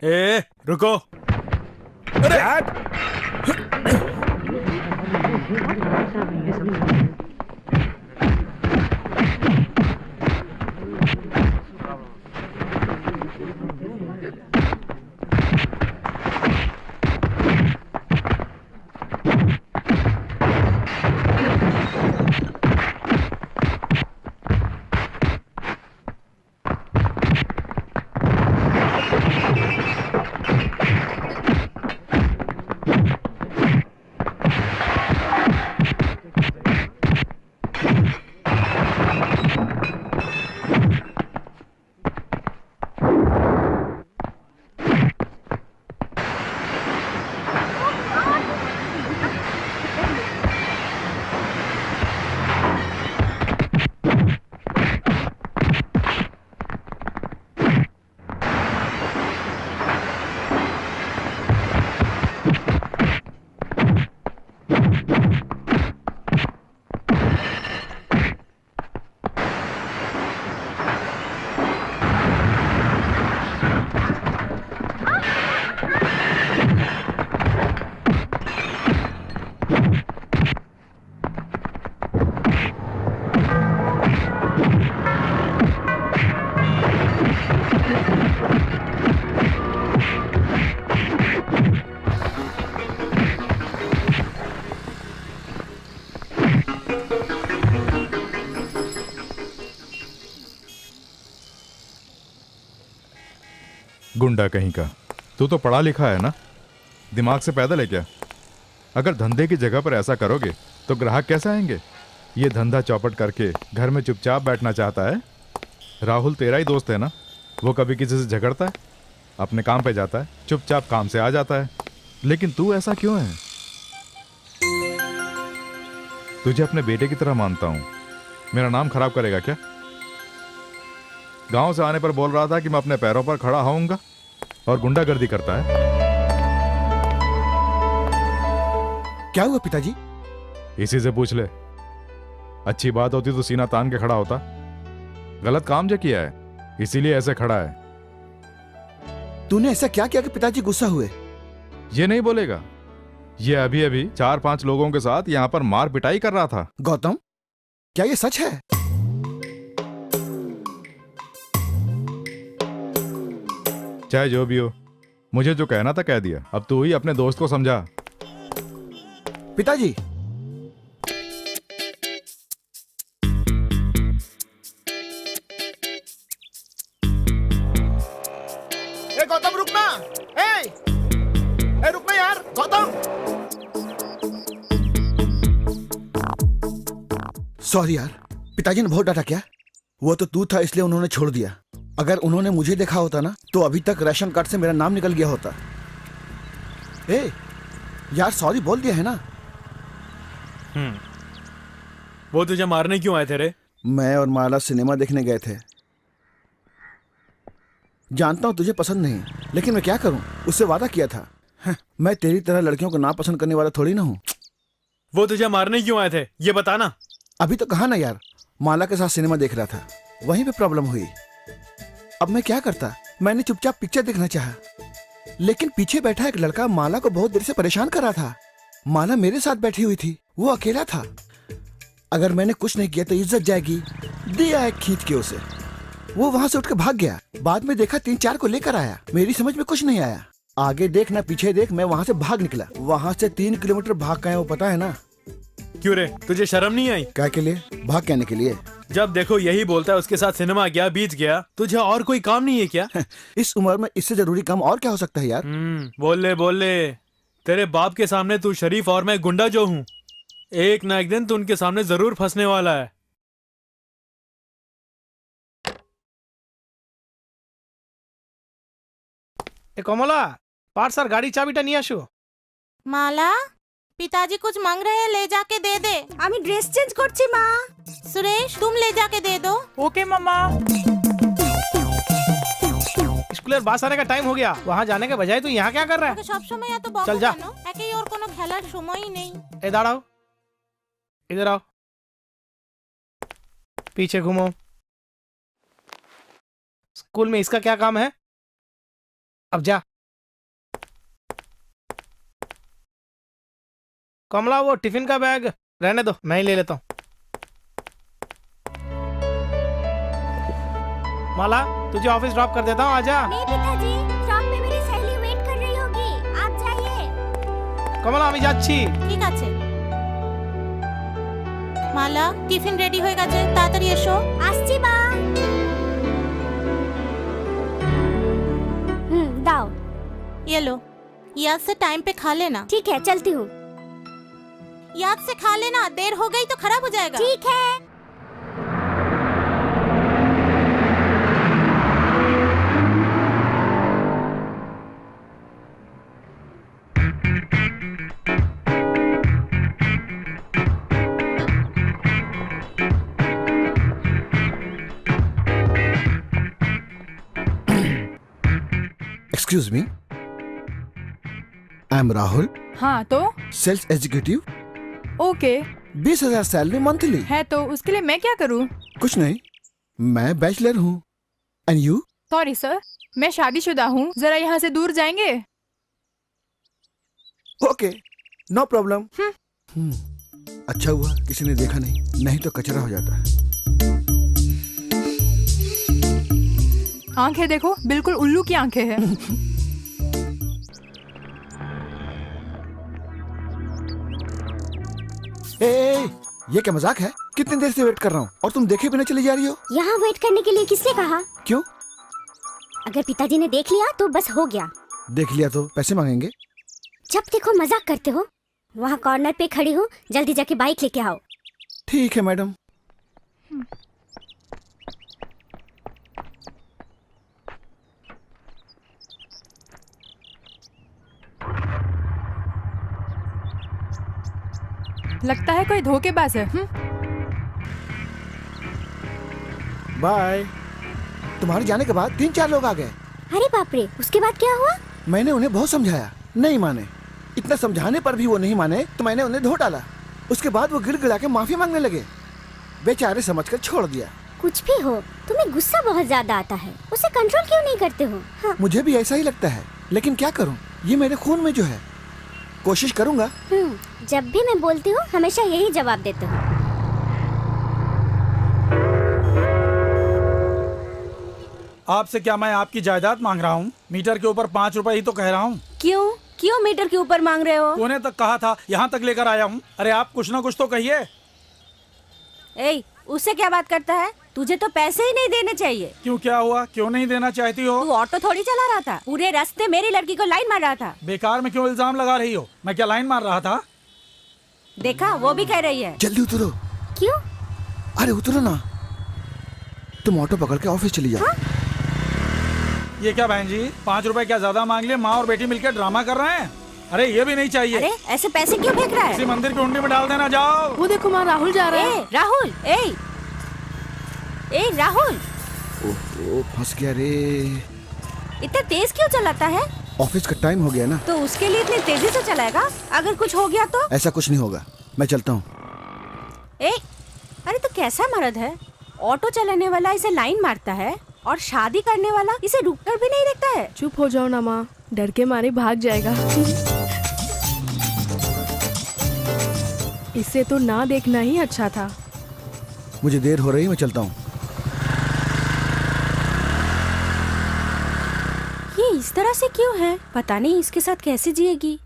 ए रुको। अरे गुंडा कहीं का। तू तो पढ़ा लिखा है ना, दिमाग से पैदल है क्या? अगर धंधे की जगह पर ऐसा करोगे तो ग्राहक कैसे आएंगे? ये धंधा चौपट करके घर में चुपचाप बैठना चाहता है। राहुल तेरा ही दोस्त है ना, वो कभी किसी से झगड़ता है? अपने काम पे जाता है, चुपचाप काम से आ जाता है। लेकिन तू ऐसा क्यों है? तुझे अपने बेटे की तरह मानता हूं, मेरा नाम खराब करेगा क्या? गांव से आने पर बोल रहा था कि मैं अपने पैरों पर खड़ा होऊंगा और गुंडागर्दी करता है। क्या हुआ पिताजी? इसी से पूछ ले। अच्छी बात होती तो सीना तान के खड़ा होता। गलत काम जो किया है इसीलिए ऐसे खड़ा है। तूने ऐसा क्या किया कि पिताजी गुस्सा हुए? ये नहीं बोलेगा। ये अभी अभी 4-5 लोगों के साथ यहाँ पर मार पिटाई कर रहा था। गौतम, क्या ये सच है? चाहे जो भी हो, मुझे जो कहना था कह दिया। अब तू ही अपने दोस्त को समझा। पिताजी, ए गौतम रुकना। ए रुकना यार गौतम। सॉरी यार, पिताजी ने बहुत डांटा क्या? वो तो तू था इसलिए उन्होंने छोड़ दिया। अगर उन्होंने मुझे देखा होता ना तो अभी तक राशन कार्ड से मेरा नाम निकल गया होता। ए यार सॉरी बोल दिया है ना। वो तुझे मारने क्यों आए थे रे? मैं और माला सिनेमा देखने गए थे। जानता हूं तुझे पसंद नहीं, लेकिन मैं क्या करूं, उससे वादा किया था। मैं तेरी तरह लड़कियों को नापसंद करने वाला थोड़ी ना हूं। वो तुझे मारने क्यों आए थे ये बता ना। अभी तो कहा ना यार, माला के साथ सिनेमा देख रहा था, वहीं पे प्रॉब्लम हुई। अब मैं क्या करता, मैंने चुपचाप पिक्चर देखना चाहा, लेकिन पीछे बैठा एक लड़का माला को बहुत देर से परेशान कर रहा था। माला मेरे साथ बैठी हुई थी, वो अकेला था। अगर मैंने कुछ नहीं किया तो इज्जत जाएगी। दिया एक खींच के उसे। वो वहां से उठ के भाग गया। बाद में देखा 3-4 को लेकर आया। मेरी समझ में कुछ नहीं आया। आगे देख ना पीछे देख, मैं वहां से भाग निकला। वहां से 3 किलोमीटर भाग गए, वो पता है ना। क्यों रे, तुझे शर्म नहीं आई? क्या के लिए? भाग कहने के लिए। जब देखो यही बोलता है, उसके साथ सिनेमा गया, बीत गया। तुझे और कोई काम नहीं है क्या? इस उम्र में इससे जरूरी काम और क्या हो सकता है यार? बोल ले। तेरे बाप के सामने तू शरीफ और मैं गुंडा जो हूँ। एक ना एक दिन तू उनके सामने जरूर फंसने वाला है। कमला, पार्सल गाड़ी चाबीटा নিয়ে আসো। माला, पिताजी कुछ मांग रहे हैं, ले जाके दे दे। আমি ড্রেস চেঞ্জ করছি মা। सुरेश तुम ले जाके दे दो। ओके मम्मा। स्कूल बस आने का टाइम हो गया, वहाँ जाने के बजाय तू यहाँ क्या कर रहा है? सब समय या तो बको चल जा। केनो, একই और कोनो খেলার সময়ই নেই। ए दाड़ाओ, इधर आओ, पीछे घूमो। स्कूल में इसका क्या काम है? अब जा। कमला वो टिफिन का बैग रहने दो, मैं ही ले लेता हूँ। माला तुझे ऑफिस ड्रॉप कर देता हूँ, आजा। नहीं पिताजी, शॉप पे मेरी सहेली वेट कर रही होगी, आप जाइए। कमला আমি যাচ্ছি। ঠিক আছে। মালা টিফিন রেডি হয়ে গেছে, তাড়াতাড়ি এসো। আসছি মা। दाओ। ये लो, याद से टाइम पे खा लेना। ठीक है, चलती हूँ। याद से खा लेना, देर हो गई तो खराब हो जाएगा। ठीक है। Excuse me, I am Rahul, हाँ तो sales executive. Okay 20,000 salary monthly. है तो उसके लिए मैं क्या करूँ? कुछ नहीं, मैं बैचलर हूँ। And you? सॉरी सर, मैं शादीशुदा हूँ, जरा यहाँ से दूर जाएंगे? Okay, no problem. अच्छा हुआ किसी ने देखा नहीं तो कचरा हो जाता है। आंखें देखो, बिल्कुल उल्लू की आंखें हैं। ए, ये क्या मजाक है? कितनी देर से वेट कर रहा हूँ और तुम देखे बिना चली जा रही हो? यहाँ वेट करने के लिए किसने कहा? क्यों? अगर पिताजी ने देख लिया तो बस हो गया। देख लिया तो पैसे मांगेंगे? जब देखो मजाक करते हो। वहाँ कॉर्नर पे खड़ी हूँ, जल्दी जाके बाइक लेके आओ। ठीक है मैडम। लगता है कोई धोखेबाज है। बाय। तुम्हारे जाने के बाद 3-4 लोग आ गए। अरे बाप रे, उसके बाद क्या हुआ? मैंने उन्हें बहुत समझाया, नहीं माने। इतना समझाने पर भी वो नहीं माने तो मैंने उन्हें धो डाला। उसके बाद वो गिड़गिड़ा के माफी मांगने लगे। बेचारे समझकर छोड़ दिया। कुछ भी हो, तुम्हें गुस्सा बहुत ज्यादा आता है, उसे कंट्रोल क्यों नहीं करते हो? हाँ। मुझे भी ऐसा ही लगता है, लेकिन क्या करूं, ये मेरे खून में जो है। कोशिश करूंगा। जब भी मैं बोलती हूँ हमेशा यही जवाब देते हो। आपसे क्या मैं आपकी जायदाद मांग रहा हूँ? मीटर के ऊपर 5 रुपए ही तो कह रहा हूँ। क्यों क्यों मीटर के ऊपर मांग रहे हो? कोने तक कहा था, यहाँ तक लेकर आया हूँ। अरे आप कुछ ना कुछ तो कहिए। ए, उससे क्या बात करता है? तुझे तो पैसे ही नहीं देने चाहिए। क्यों, क्या हुआ? क्यों नहीं देना चाहती हो? तू ऑटो थोड़ी चला रहा था, पूरे रास्ते मेरी लड़की को लाइन मार रहा था। बेकार में क्यों इल्जाम लगा रही हो? मैं क्या लाइन मार रहा था? देखा, वो भी कह रही है। जल्दी उतरो। क्यों? अरे उतरो ना, तुम ऑटो पकड़ के ऑफिस चली जाओ। ये क्या बहन जी, 5 रुपए क्या ज्यादा मांग लिए? माँ और बेटी मिलकर ड्रामा कर रहे हैं। अरे ये भी नहीं चाहिए। अरे ऐसे पैसे क्यों फेंक रहा है? किसी मंदिर की हुंडी में डाल देना। जाओ। वो देखो माँ, राहुल जा रहा है। राहुल, ए राहुल, ओह फंस गया रे। इतना तेज क्यों चलाता है? ऑफिस का टाइम हो गया ना। तो उसके लिए इतनी तेजी से चलाएगा? अगर कुछ हो गया तो? ऐसा कुछ नहीं होगा, मैं चलता हूँ। अरे तो कैसा मर्द है? ऑटो चलाने वाला इसे लाइन मारता है और शादी करने वाला इसे रुककर भी नहीं देखता है। चुप हो जाओ ना माँ, डर के मारे भाग जाएगा। इसे तो ना देखना ही अच्छा था। मुझे देर हो रही, मैं चलता हूँ। ये इस तरह से क्यों है? पता नहीं इसके साथ कैसे जिएगी।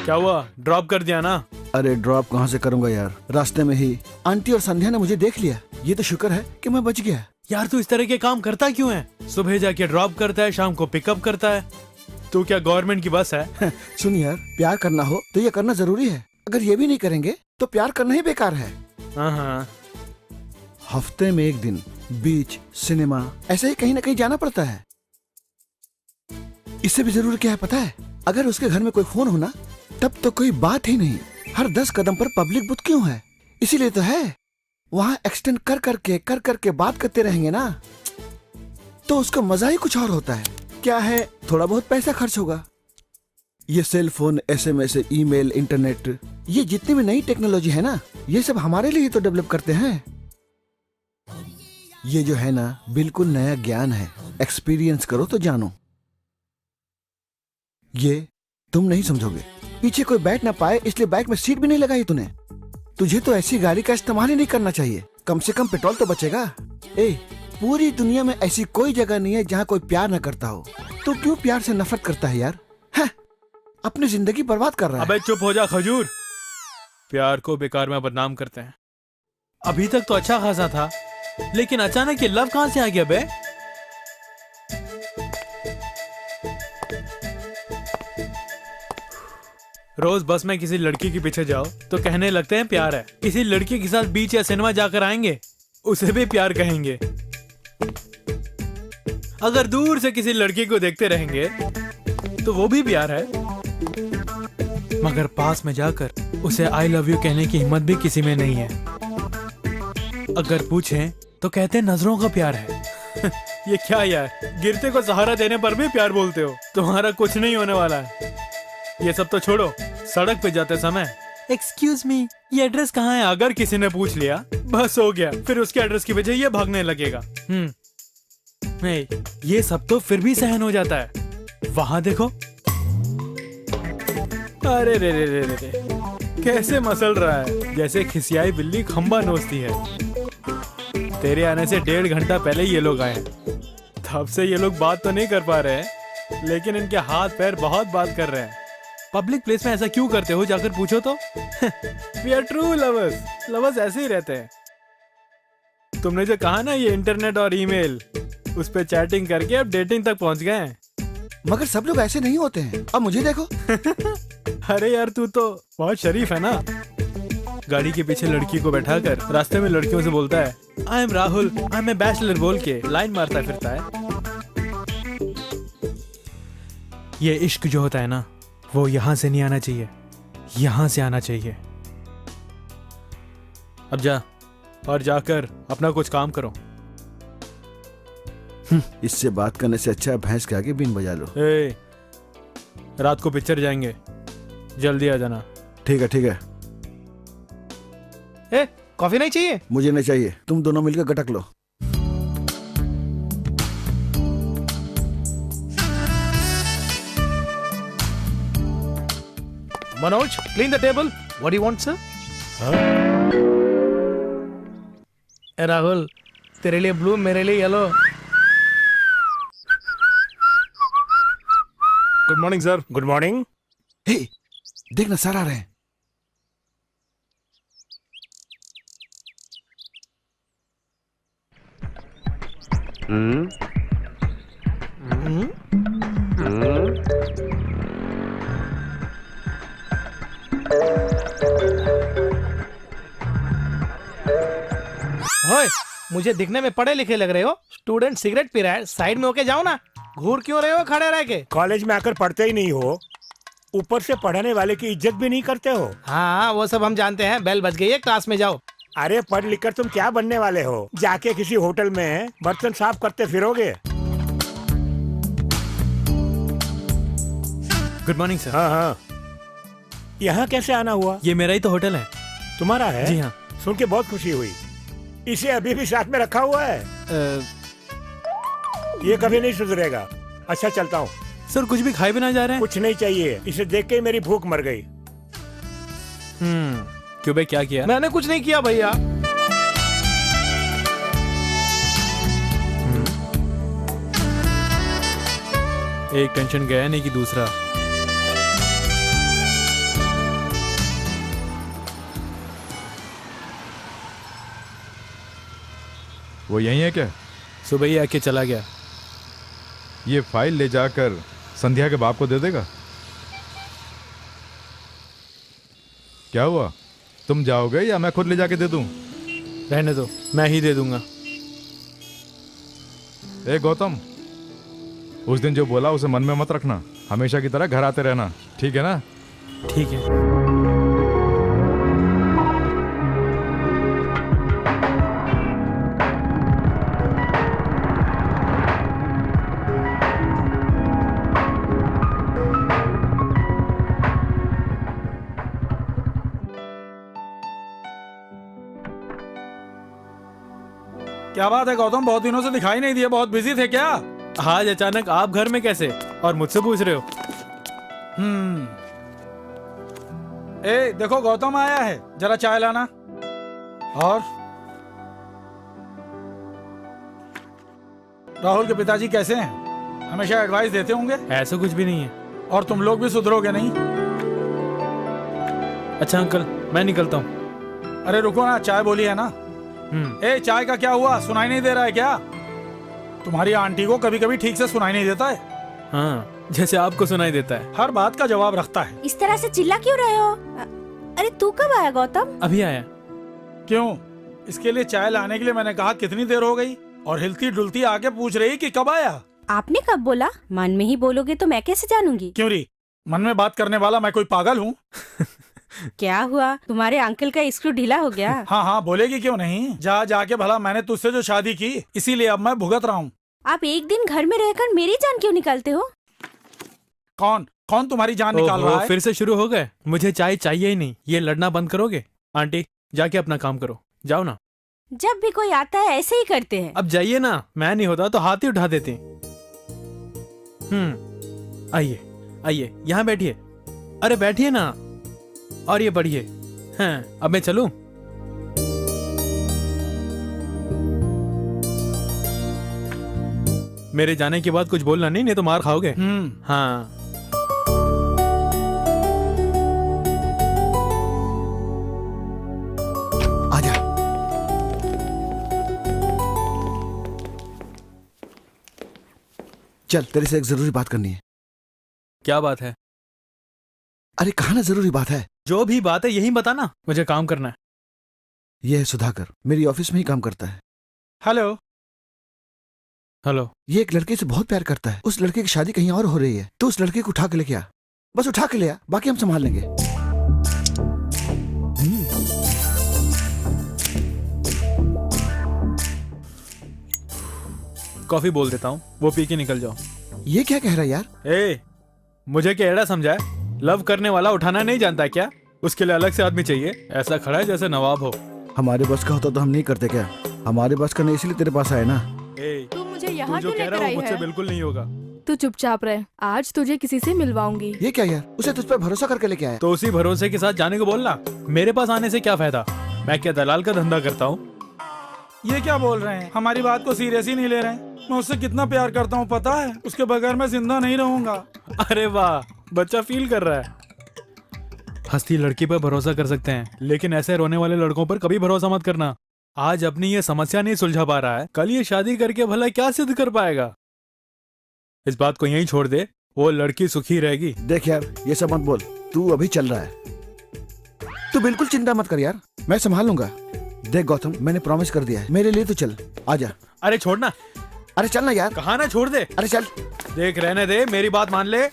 क्या हुआ, ड्रॉप कर दिया ना? अरे ड्रॉप कहाँ से करूंगा यार, रास्ते में ही आंटी और संध्या ने मुझे देख लिया। ये तो शुक्र है कि मैं बच गया। यार तू इस तरह के काम करता क्यों है? सुबह जाके ड्रॉप करता है, शाम को पिकअप करता है। तू क्या गवर्नमेंट की बस है? सुन यार, प्यार करना हो तो ये करना जरूरी है। अगर ये भी नहीं करेंगे तो प्यार करना ही बेकार है। हाँ। हफ्ते में एक दिन बीच, सिनेमा, ऐसे ही कहीं ना कहीं जाना पड़ता है। इससे भी जरूर क्या है पता है? अगर उसके घर में कोई फोन हो ना, तब तो कोई बात ही नहीं। हर 10 कदम पर पब्लिक बूथ क्यों है? इसीलिए तो है। वहाँ एक्सटेंड कर करके बात करते रहेंगे ना, तो उसका मजा ही कुछ और होता है। क्या है, थोड़ा बहुत पैसा खर्च होगा, ये cell phone, SMS, email, internet, ये जितनी भी नई टेक्नोलॉजी है ना, ये सब हमारे लिए तो डेवलप करते हैं। ये जो है ना, बिल्कुल नया ज्ञान है। एक्सपीरियंस करो तो जानो। ये तुम नहीं समझोगे। पीछे कोई बैठ ना पाए इसलिए बाइक में सीट भी नहीं लगाई तूने। तुझे तो ऐसी गाड़ी का इस्तेमाल ही नहीं करना चाहिए। कम से कम पेट्रोल तो बचेगा। ए, पूरी दुनिया में ऐसी कोई जगह नहीं है जहाँ कोई प्यार न करता हो। तो क्यों प्यार से नफरत करता है यार? है? अपनी जिंदगी बर्बाद कर रहा है। अबे चुप हो जा खजूर। प्यार को बेकार में बदनाम करते हैं। अभी तक तो अच्छा खासा था, लेकिन अचानक ये लव कहां से आ गया बे? रोज बस में किसी लड़की के पीछे जाओ तो कहने लगते हैं प्यार है। किसी लड़की के साथ बीच या सिनेमा जाकर आएंगे, उसे भी प्यार कहेंगे। अगर दूर से किसी लड़की को देखते रहेंगे तो वो भी प्यार है। मगर पास में जाकर उसे आई लव यू कहने की हिम्मत भी किसी में नहीं है। अगर पूछें तो कहते हैं नजरों का प्यार है। ये क्या यार, गिरते को सहारा देने पर भी प्यार बोलते हो। तुम्हारा कुछ नहीं होने वाला है। ये सब तो छोड़ो, सड़क पे जाते समय एक्सक्यूज मी, ये एड्रेस कहाँ है अगर किसी ने पूछ लिया, बस हो गया। फिर उसके एड्रेस की वजह ये भागने लगेगा। नहीं, ये सब तो फिर भी सहन हो जाता है। वहां देखो, अरे रे रे रे रे रे, कैसे मसल रहा है, जैसे खिसियाई बिल्ली खंबा नोचती है। तेरे आने से 1.5 घंटा पहले ये लोग आए हैं। तब से ये लोग बात तो नहीं कर पा रहे हैं, लेकिन इनके हाथ पैर बहुत बात कर रहे हैं। पब्लिक प्लेस में ऐसा क्यों करते हो, जाकर पूछो तो। We are true lovers. Lovers ऐसे ही रहते हैं। तुमने जो कहा ना, ये इंटरनेट और ईमेल, उस पे चैटिंग करके अब डेटिंग तक पहुंच गए हैं। मगर सब लोग ऐसे नहीं होते हैं। अब मुझे देखो। अरे यार, तू तो बहुत शरीफ है ना। गाड़ी के पीछे लड़की को बैठाकर रास्ते में लड़कियों से बोलता है I am Rahul, I am a bachelor बोल के लाइन मारता फिरता है। ये इश्क जो होता है ना, वो यहाँ से नहीं आना चाहिए, यहाँ से आना चाहिए। अब जा और जाकर अपना कुछ काम करो। इससे बात करने से अच्छा भैंस के आगे बीन बजा लो। ए, रात को पिक्चर जाएंगे, जल्दी आ जाना। ठीक है ठीक है। ए, कॉफी नहीं चाहिए? मुझे नहीं चाहिए, तुम दोनों मिलकर गटक लो। Manoj, clean the table. What do you want sir? Rahul, तेरे लिए ब्लू, मेरे लिए yellow. Good morning sir. Good morning. Hey, देखना सर आ रहे हैं। ओए, मुझे दिखने में पढ़े लिखे लग रहे हो। स्टूडेंट सिगरेट पी रहा है, साइड में होके जाओ ना। घूर क्यों रहे हो खड़े रह के? कॉलेज में आकर पढ़ते ही नहीं हो, ऊपर से पढ़ाने वाले की इज्जत भी नहीं करते हो। हाँ, वो सब हम जानते हैं। बेल बज गई है, क्लास में जाओ। अरे पढ़ लिख कर तुम क्या बनने वाले हो? जाके किसी होटल में बर्तन साफ करते फिरोगे। Good morning sir. हाँ हाँ, यहाँ कैसे आना हुआ? ये मेरा ही तो होटल है। तुम्हारा है? जी हाँ। सुन के बहुत खुशी हुई। इसे अभी भी साथ में रखा हुआ है? ये कभी नहीं सुधरेगा। अच्छा चलता हूँ। सर कुछ भी खाए बिना जा रहे हैं? कुछ नहीं चाहिए, इसे देख के ही मेरी भूख मर गई। क्यों बे, क्या किया? मैंने कुछ नहीं किया भैया। एक टेंशन गया नहीं कि दूसरा। वो यही है क्या? सुबह ही आके चला गया। ये फाइल ले जाकर संध्या के बाप को दे देगा? क्या हुआ, तुम जाओगे या मैं खुद ले जाके दे दूं? रहने दो, मैं ही दे दूंगा। ए गौतम, उस दिन जो बोला उसे मन में मत रखना। हमेशा की तरह घर आते रहना, ठीक है ना? ठीक है। क्या बात है गौतम, बहुत दिनों से दिखाई नहीं दिए, बहुत बिजी थे क्या? आज अचानक आप घर में कैसे और मुझसे पूछ रहे हो? ए देखो गौतम आया है, जरा चाय लाना। और राहुल के पिताजी कैसे हैं? हमेशा एडवाइस देते होंगे। ऐसा कुछ भी नहीं है। और तुम लोग भी सुधरोगे नहीं? अच्छा अंकल, मैं निकलता हूँ। अरे रुको ना, चाय बोली है ना। ए चाय का क्या हुआ, सुनाई नहीं दे रहा है क्या? तुम्हारी आंटी को कभी कभी ठीक से सुनाई नहीं देता है। हाँ, जैसे आपको सुनाई देता है। हर बात का जवाब रखता है। इस तरह से चिल्ला क्यों रहे हो? अरे तू कब आया गौतम? अभी आया। क्यों? इसके लिए चाय लाने के लिए मैंने कहा कितनी देर हो गई, और हिलती डुलती आके पूछ रही कि कब आया। आपने कब बोला? मन में ही बोलोगे तो मैं कैसे जानूंगी? क्यों री, मन में बात करने वाला मैं कोई पागल हूँ? क्या हुआ, तुम्हारे अंकल का स्क्रू ढीला हो गया? हाँ हाँ बोलेगी क्यों नहीं। जा जाके भला मैंने तुझसे जो शादी की, इसीलिए अब मैं भुगत रहा हूँ। आप एक दिन घर में रहकर मेरी जान क्यों निकालते हो? कौन कौन तुम्हारी जान निकाल रहा है? फिर से शुरू हो गए। मुझे चाय चाहिए ही नहीं। ये लड़ना बंद करोगे? आंटी जाके अपना काम करो, जाओ ना। जब भी कोई आता है ऐसे ही करते हैं। अब जाइए ना, मैं नहीं होता तो हाथ ही उठा देते। आइए आइए, यहाँ बैठिए। अरे बैठिए ना, और ये पढ़िए। हाँ, अब मैं चलूं? मेरे जाने के बाद कुछ बोलना नहीं तो मार खाओगे। हाँ। आजा। चल, तेरे से एक जरूरी बात करनी है। क्या बात है? अरे कहा ना जरूरी बात है। जो भी बात है यही बताना, मुझे काम करना है। यह है सुधाकर, मेरी ऑफिस में ही काम करता है। Hello hello. ये एक लड़के से बहुत प्यार करता है। उस लड़के की शादी कहीं और हो रही है, तो उस लड़के को उठा के लेके आ। बस उठा के ले आ, बाकी हम संभाल लेंगे। कॉफी बोल देता हूँ, वो पी के निकल जाओ। ये क्या कह रहा है यार? ए, मुझे क्या एड़ा समझा है? लव करने वाला उठाना नहीं जानता क्या? उसके लिए अलग से आदमी चाहिए। ऐसा खड़ा है जैसे नवाब हो। हमारे बस का होता तो हम नहीं करते क्या? हमारे बस का नहीं, इसलिए तेरे पास आए ना। तू मुझे यहाँ जो क्यों कह लेकर रहा आई हूँ मुझसे है? बिल्कुल नहीं होगा। तू चुपचाप रह, आज तुझे किसी से मिलवाऊंगी। ये क्या यार, उसे तुझ पर भरोसा करके लेके आया। तो उसी भरोसे के साथ जाने को बोलना। मेरे पास आने से क्या फायदा? मैं क्या दलाल का धंधा करता हूँ? ये क्या बोल रहे हैं? हमारी बात को सीरियस ही नहीं ले रहे हैं। मैं उससे कितना प्यार करता हूँ पता है? उसके बगैर मैं जिंदा नहीं रहूंगा। अरे वाह, बच्चा फील कर रहा है। हंसती लड़की पर भरोसा कर सकते हैं, लेकिन ऐसे रोने वाले लड़कों पर कभी भरोसा मत करना। आज अपनी ये समस्या नहीं सुलझा पा रहा है, कल ये शादी करके भला क्या सिद्ध कर पाएगा? इस बात को यहीं छोड़ दे, वो लड़की सुखी रहेगी। देख यार, ये सब मत बोल, तू अभी चल रहा है। तू बिल्कुल चिंता मत कर यार, मैं संभाल लूंगा। देख गौतम, मैंने प्रॉमिस कर दिया है, मेरे लिए तो चल, आजा। अरे छोड़ना। अरे चल ना यार। कहा ना छोड़ दे। अरे चल। देख, रहने दे, मेरी बात मान ले।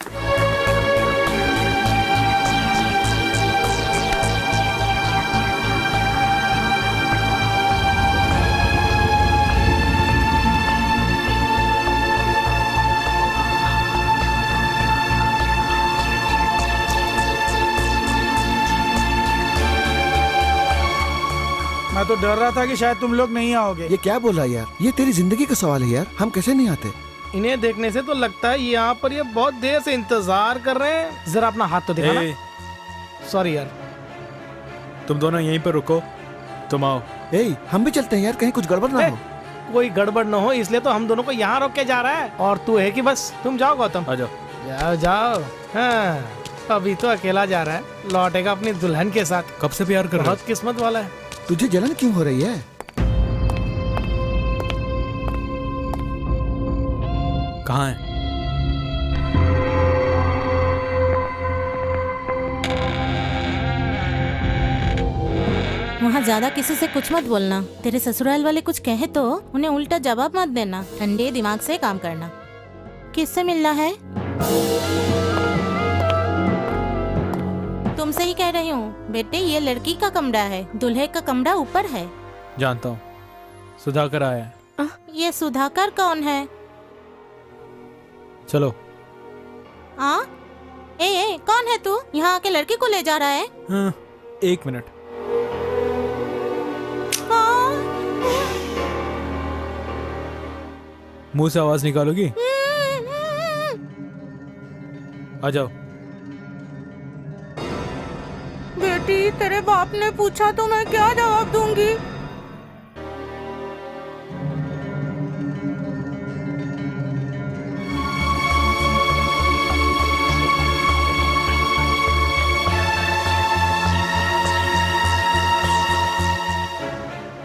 मैं तो डर रहा था कि शायद तुम लोग नहीं आओगे। ये क्या बोल रहा है यार? ये तेरी जिंदगी का सवाल है यार, हम कैसे नहीं आते? इन्हें देखने से तो लगता है यहाँ पर ये बहुत देर से इंतजार कर रहे हैं। जरा अपना हाथ तो दिखाना। सॉरी यार। तुम दोनों यहीं पर रुको, तुम आओ। हम भी चलते हैं यार, कहीं कुछ गड़बड़ ना हो। कोई गड़बड़ न हो इसलिए तो हम दोनों को यहाँ रोक के जा रहा है। और तू है कि बस तुम जाओ गौतम। आ जाओ। जाओ जाओ। हाँ, अभी तो अकेला जा रहा है, लौटेगा अपनी दुल्हन के साथ। कब से प्यार कर रहा है? बहुत किस्मत वाला है। तुझे जलन क्यों हो रही है? कहाँ है? वहाँ ज्यादा किसी से कुछ मत बोलना। तेरे ससुराल वाले कुछ कहे तो उन्हें उल्टा जवाब मत देना। ठंडे दिमाग से काम करना। किससे मिलना है? तुमसे ही कह रही हूँ बेटे, ये लड़की का कमरा है, दूल्हे का कमरा ऊपर है। जानता हूँ, सुधाकर आया है। ये सुधाकर कौन है? चलो। ए, कौन है तू? यहाँ आके लड़की को ले जा रहा है? हाँ, 1 मिनट। मुंह से आवाज निकालोगी? आ जाओ। बेटी, तेरे बाप ने पूछा तो मैं क्या जवाब दूंगी?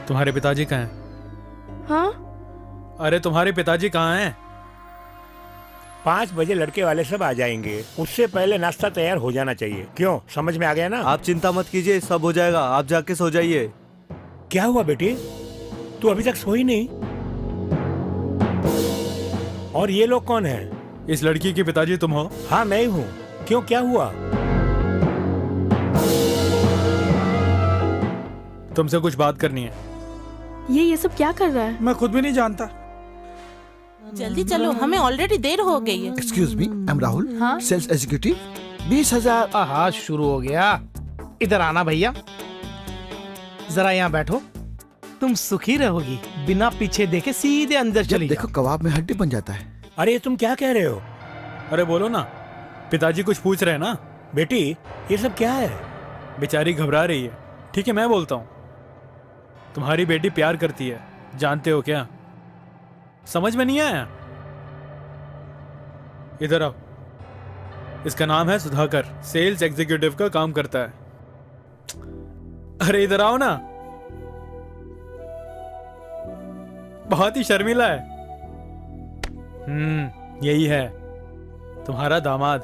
तुम्हारे पिताजी कहाँ हैं? हाँ? अरे तुम्हारे पिताजी कहाँ हैं? 5 बजे लड़के वाले सब आ जाएंगे, उससे पहले नाश्ता तैयार हो जाना चाहिए। क्यों, समझ में आ गया ना? आप चिंता मत कीजिए, सब हो जाएगा, आप जाके सो जाइए। क्या हुआ बेटी, तू अभी तक सोई नहीं? और ये लोग कौन हैं? इस लड़की के पिताजी तुम हो? हाँ मैं ही हूँ। क्यों, क्या हुआ? तुमसे कुछ बात करनी है। ये सब क्या कर रहा है? मैं खुद भी नहीं जानता। जल्दी चलो, हमें ऑलरेडी देर हो गई है। Excuse me, I am Rahul, हाँ? Sales executive. 20,000। आहा, शुरू हो गया। इधर आना भैया, जरा यहाँ बैठो। तुम सुखी रहोगी, बिना पीछे देखे सीधे अंदर चली देखो कबाब में हड्डी बन जाता है। अरे तुम क्या कह रहे हो? अरे बोलो ना, पिताजी कुछ पूछ रहे हैं ना। बेटी ये सब क्या है? बेचारी घबरा रही है। ठीक है मैं बोलता हूँ। तुम्हारी बेटी प्यार करती है, जानते हो क्या? समझ में नहीं आया? इधर आओ। इसका नाम है सुधाकर, सेल्स एग्जीक्यूटिव का काम करता है। अरे इधर आओ ना। बहुत ही शर्मीला है। यही है तुम्हारा दामाद।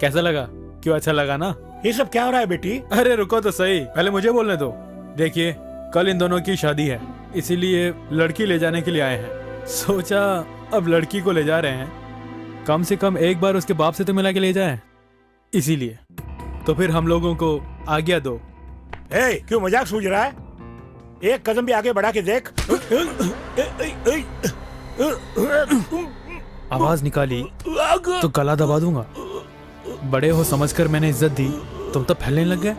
कैसा लगा? क्यों अच्छा लगा ना? ये सब क्या हो रहा है बेटी? अरे रुको तो सही, पहले मुझे बोलने दो। देखिए, कल इन दोनों की शादी है, इसीलिए लड़की ले जाने के लिए आए हैं। सोचा अब लड़की को ले जा रहे हैं, कम से कम एक बार उसके बाप से तो मिला के ले जाए, इसीलिए। तो फिर हम लोगों को आज्ञा दो। क्यों मजाक सूझ रहा है? एक कदम भी आगे बढ़ा के देख। आवाज निकाली तो गला दबा दूंगा। बड़े हो समझकर मैंने इज्जत दी, तुम तो फैलने लग गए।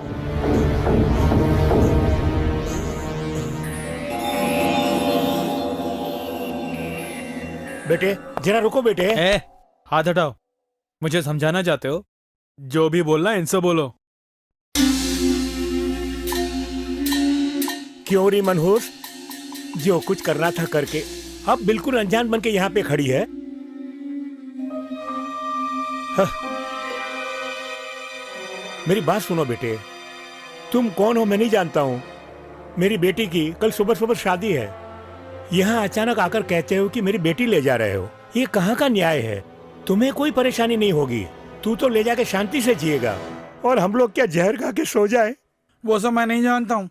बेटे जरा रुको बेटे। हाथ हटाओ। मुझे समझाना चाहते हो? जो भी बोलना इनसे बोलो। क्यों री मनहूस, जो कुछ करना था करके अब बिल्कुल अनजान बन के यहाँ पे खड़ी है। मेरी बात सुनो बेटे, तुम कौन हो मैं नहीं जानता हूँ। मेरी बेटी की कल सुबह सुबह शादी है, यहाँ अचानक आकर कहते हो कि मेरी बेटी ले जा रहे हो। ये कहाँ का न्याय है? तुम्हें कोई परेशानी नहीं होगी, तू तो ले जाके शांति से जिएगा, और हम लोग क्या जहर खा के सो जाए? वो सब मैं नहीं जानता हूँ।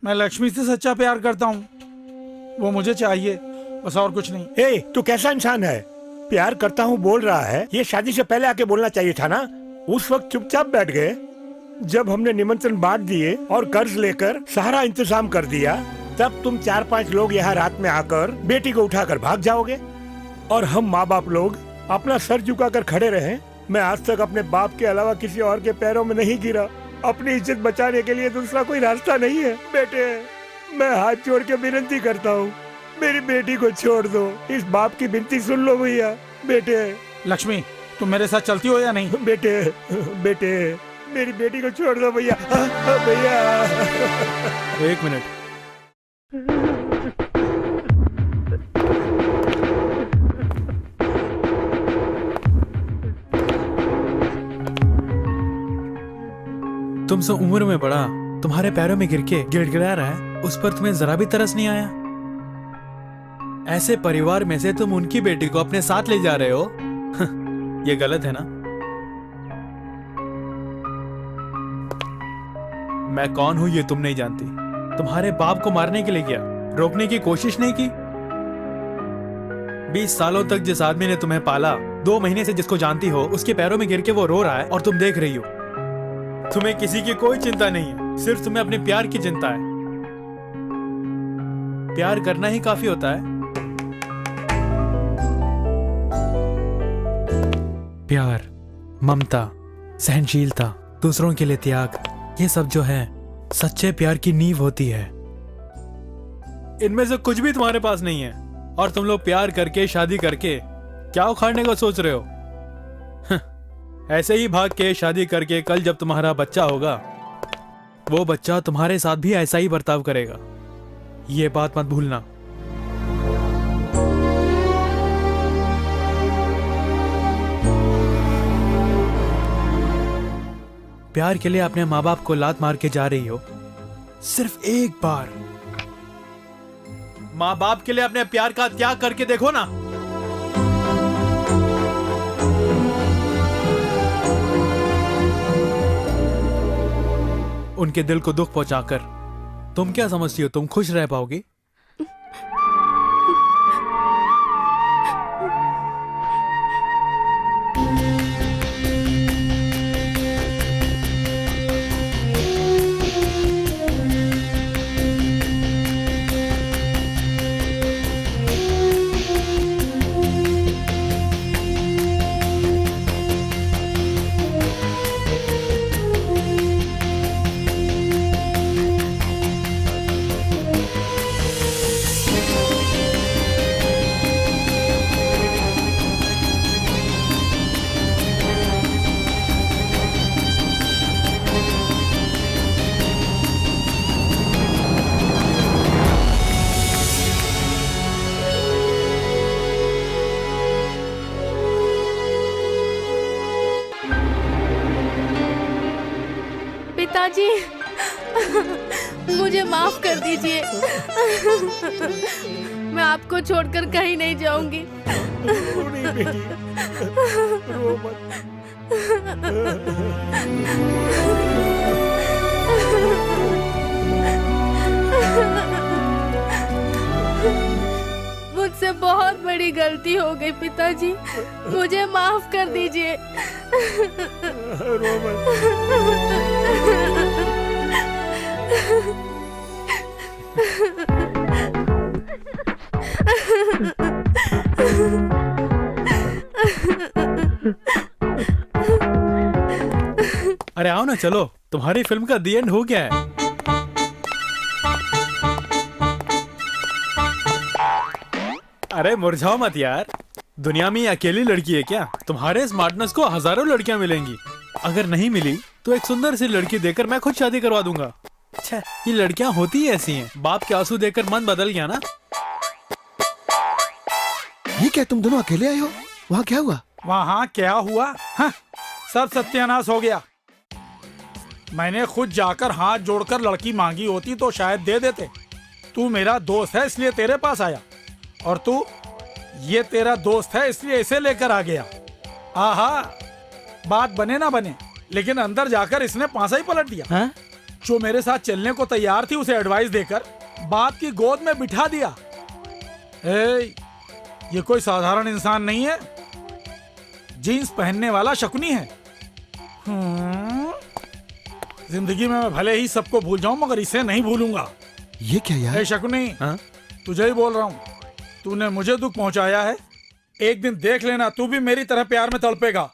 मैं लक्ष्मी से सच्चा प्यार करता हूँ, वो मुझे चाहिए, बस और कुछ नहीं। तू कैसा इंसान है? प्यार करता हूँ बोल रहा है, ये शादी से पहले आके बोलना चाहिए था ना। उस वक्त चुपचाप बैठ गए। जब हमने निमंत्रण बांट दिए और कर्ज लेकर सारा इंतजाम कर दिया, तब तुम 4-5 लोग यहाँ रात में आकर बेटी को उठाकर भाग जाओगे, और हम माँ बाप लोग अपना सर झुकाकर खड़े रहे। मैं आज तक अपने बाप के अलावा किसी और के पैरों में नहीं गिरा। अपनी इज्जत बचाने के लिए दूसरा कोई रास्ता नहीं है। बेटे मैं हाथ जोड़ के विनती करता हूँ, मेरी बेटी को छोड़ दो। इस बाप की विनती सुन लो भैया। बेटे लक्ष्मी, तुम मेरे साथ चलती हो या नहीं? बेटे बेटे मेरी बेटी को छोड़ दो भैया। भैया 1 मिनट। तुमसे उम्र में बड़ा तुम्हारे पैरों में गिर के गिड़गिड़ा रहा है, उस पर तुम्हें जरा भी तरस नहीं आया? ऐसे परिवार में से तुम उनकी बेटी को अपने साथ ले जा रहे हो। ये गलत है ना? मैं कौन हूं ये तुम नहीं जानती। तुम्हारे बाप को मारने के लिए किया, रोकने की कोशिश नहीं की। 20 सालों तक जिस आदमी ने तुम्हें पाला, 2 महीने से जिसको जानती हो, उसके पैरों में गिर के वो रो रहा है और तुम देख रही हो। तुम्हें किसी की कोई चिंता नहीं है, सिर्फ तुम्हें अपने प्यार की चिंता है। प्यार करना ही काफी होता है। प्यार, ममता, सहनशीलता, दूसरों के लिए त्याग, ये सब जो है सच्चे प्यार की नींव होती है। इनमें से कुछ भी तुम्हारे पास नहीं है। और तुम लोग प्यार करके शादी करके क्या उखाड़ने को सोच रहे हो? ऐसे ही भाग के शादी करके कल जब तुम्हारा बच्चा होगा, वो बच्चा तुम्हारे साथ भी ऐसा ही बर्ताव करेगा। ये बात मत भूलना। प्यार के लिए अपने माँ बाप को लात मार के जा रही हो, सिर्फ एक बार माँ बाप के लिए अपने प्यार का त्याग करके देखो ना। उनके दिल को दुख पहुंचाकर तुम क्या समझती हो तुम खुश रह पाओगी? पिताजी, मुझे माफ कर दीजिए। मैं आपको छोड़कर कहीं नहीं जाऊंगी। नहीं बेटी, रो मत। मुझसे बहुत बड़ी गलती हो गई पिताजी, मुझे माफ कर दीजिए। रो मत। अरे आओ ना, चलो, तुम्हारी फिल्म का दी एंड हो गया है। अरे मुरझाओ मत यार, दुनिया में ये अकेली लड़की है क्या? तुम्हारे स्मार्टनेस को हजारों लड़कियां मिलेंगी। अगर नहीं मिली तो एक सुंदर सी लड़की देकर मैं खुद शादी करवा दूंगा। अच्छा, ये लड़कियां होती ही ऐसी हैं। बाप के आंसू देकर मन बदल गया ना। ये क्या, तुम दोनों अकेले आए हो? वहाँ क्या हुआ? वहाँ क्या हुआ? हाँ, सब सत्यानाश हो गया। मैंने खुद जाकर हाथ जोड़कर लड़की मांगी होती तो शायद दे देते। तू मेरा दोस्त है इसलिए तेरे पास आया, और तू ये तेरा दोस्त है इसलिए इसे लेकर आ गया। आहा, बात बने ना बने, लेकिन अंदर जाकर इसने पांसा ही पलट दिया। हाँ? जो मेरे साथ चलने को तैयार थी उसे एडवाइस देकर बाप की गोद में बिठा दिया। ये कोई साधारण इंसान नहीं है, जीन्स पहनने वाला शकुनी है। जिंदगी में मैं भले ही सबको भूल जाऊं मगर इसे नहीं भूलूंगा। ये क्या यार? शकुनी, तुझे ही बोल रहा हूँ, तूने मुझे दुख पहुंचाया है। एक दिन देख लेना, तू भी मेरी तरह प्यार में तड़पेगा,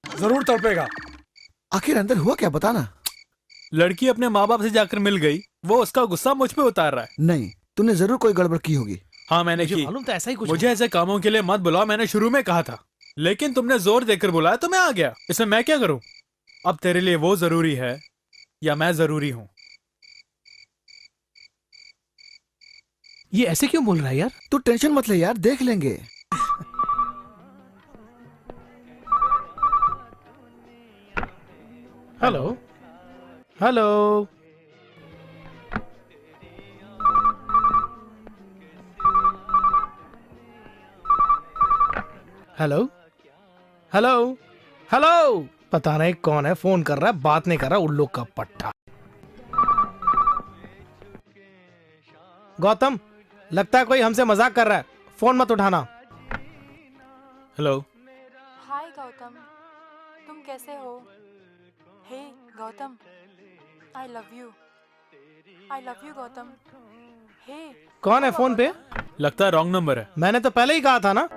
जरूर तड़पेगा। आखिर अंदर हुआ क्या, बताना। लड़की अपने माँ बाप से जाकर मिल गई, वो उसका गुस्सा मुझ पे उतार रहा है। नहीं, तूने जरूर कोई गड़बड़ की होगी। हाँ मैंने की। मालूम तो ऐसा ही कुछ। मुझे ऐसे कामों के लिए मत बुलाओ, मैंने शुरू में कहा था, लेकिन तुमने जोर देकर बुलाया तो मैं आ गया। इसमें मैं क्या करूं? अब तेरे लिए वो जरूरी है या मैं जरूरी हूं? ये ऐसे क्यों बोल रहा है यार? तू टेंशन मत ले यार, देख लेंगे। Hello hello, hello hello hello. पता नहीं कौन है, फोन कर रहा है, बात नहीं कर रहा, उल्लू का पट्टा। गौतम, लगता है कोई हमसे मजाक कर रहा है, फोन मत उठाना। हेलो। हाय गौतम, तुम कैसे हो? Hey Gautam, I love you, I love you Gautam. Hey, कौन है फोन पे? लगता है रॉन्ग नंबर है। मैंने तो पहले ही कहा था ना।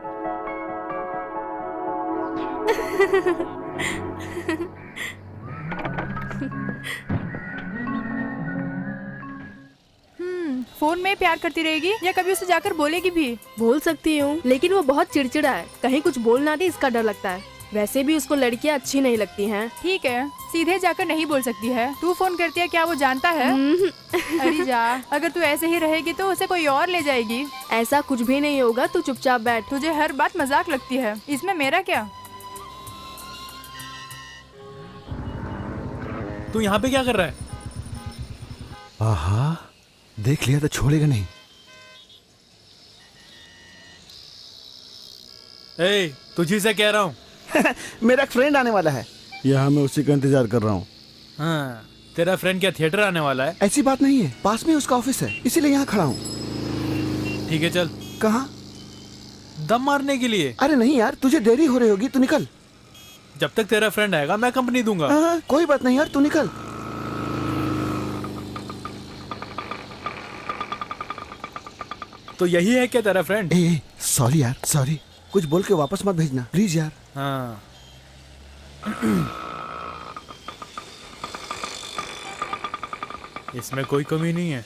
फोन में प्यार करती रहेगी या कभी उसे जाकर बोलेगी भी? बोल सकती हूँ, लेकिन वो बहुत चिड़चिड़ा है, कहीं कुछ बोल ना दे इसका डर लगता है। वैसे भी उसको लड़कियाँ अच्छी नहीं लगती हैं। ठीक है, सीधे जाकर नहीं बोल सकती है। तू फोन करती है, क्या वो जानता है? अरे जा, अगर तू ऐसे ही रहेगी तो उसे कोई और ले जाएगी। ऐसा कुछ भी नहीं होगा, तू चुपचाप बैठ। तुझे हर बात मजाक लगती है, इसमें मेरा क्या? तू यहाँ पे क्या कर रहा है? आहा, देख लिया तो छोड़ेगा नहीं। ए, तुझी से कह रहा हूँ। मेरा एक फ्रेंड आने वाला है, यहाँ मैं उसी का इंतजार कर रहा हूँ। हाँ, तेरा फ्रेंड क्या थिएटर आने वाला है? ऐसी बात नहीं है, पास में उसका ऑफिस है, इसीलिए यहाँ खड़ा हूँ। ठीक है, चल। कहाँ? दम मारने के लिए। अरे नहीं यार, तुझे देरी हो रही होगी, तू निकल। जब तक तेरा फ्रेंड आएगा मैं कंपनी दूंगा। कोई बात नहीं यार, तू निकल। तो यही है क्या तेरा फ्रेंड? सॉरी यार, सॉरी। कुछ बोल के वापस मत भेजना प्लीज यार। हाँ। इसमें कोई कमी नहीं है।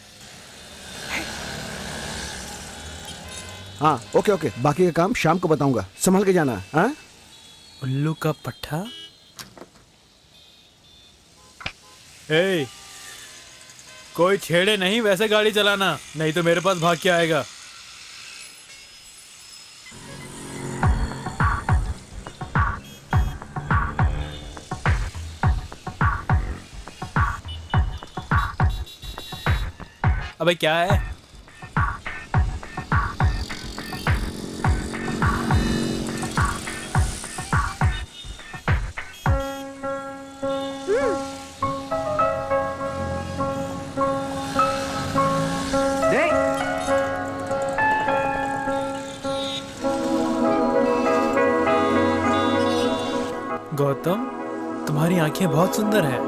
हाँ ओके ओके, बाकी का काम शाम को बताऊंगा, संभल के जाना। हाँ, उल्लू का पट्टा। ए, कोई छेड़े नहीं, वैसे गाड़ी चलाना, नहीं तो मेरे पास भाग के आएगा। अबे क्या है? गौतम, तुम्हारी आंखें बहुत सुंदर है।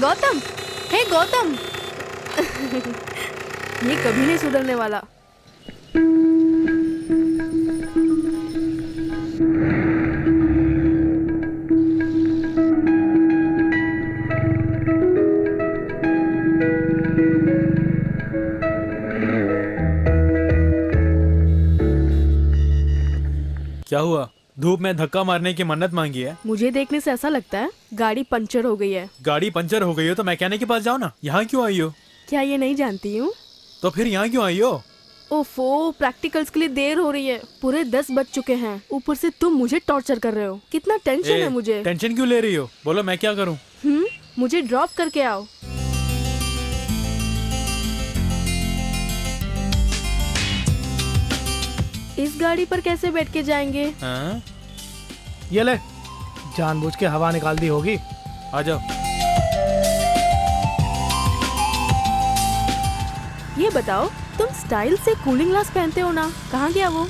गौतम, हे गौतम। ये कभी नहीं सुधरने वाला। क्या हुआ? धूप में धक्का मारने की मन्नत मांगी है? मुझे देखने से ऐसा लगता है गाड़ी पंचर हो गई है। गाड़ी पंचर हो गई हो तो मैकेनिक के पास जाओ ना, यहाँ क्यों आई हो? क्या ये नहीं जानती हूँ? तो फिर यहाँ क्यों आई हो? ओफो, प्रैक्टिकल्स के लिए देर हो रही है, पूरे 10 बज चुके हैं, ऊपर से तुम मुझे टॉर्चर कर रहे हो। कितना टेंशन है मुझे। टेंशन क्यों ले रही हो? बोलो मैं क्या करूँ? मुझे ड्रॉप करके आओ। इस गाड़ी पर कैसे बैठ के जाएंगे? हाँ? ये ले, जानबूझ के हवा निकाल दी होगी। आ जाओ। ये बताओ, तुम स्टाइल से कूलिंग ग्लास पहनते हो ना, कहाँ गया वो?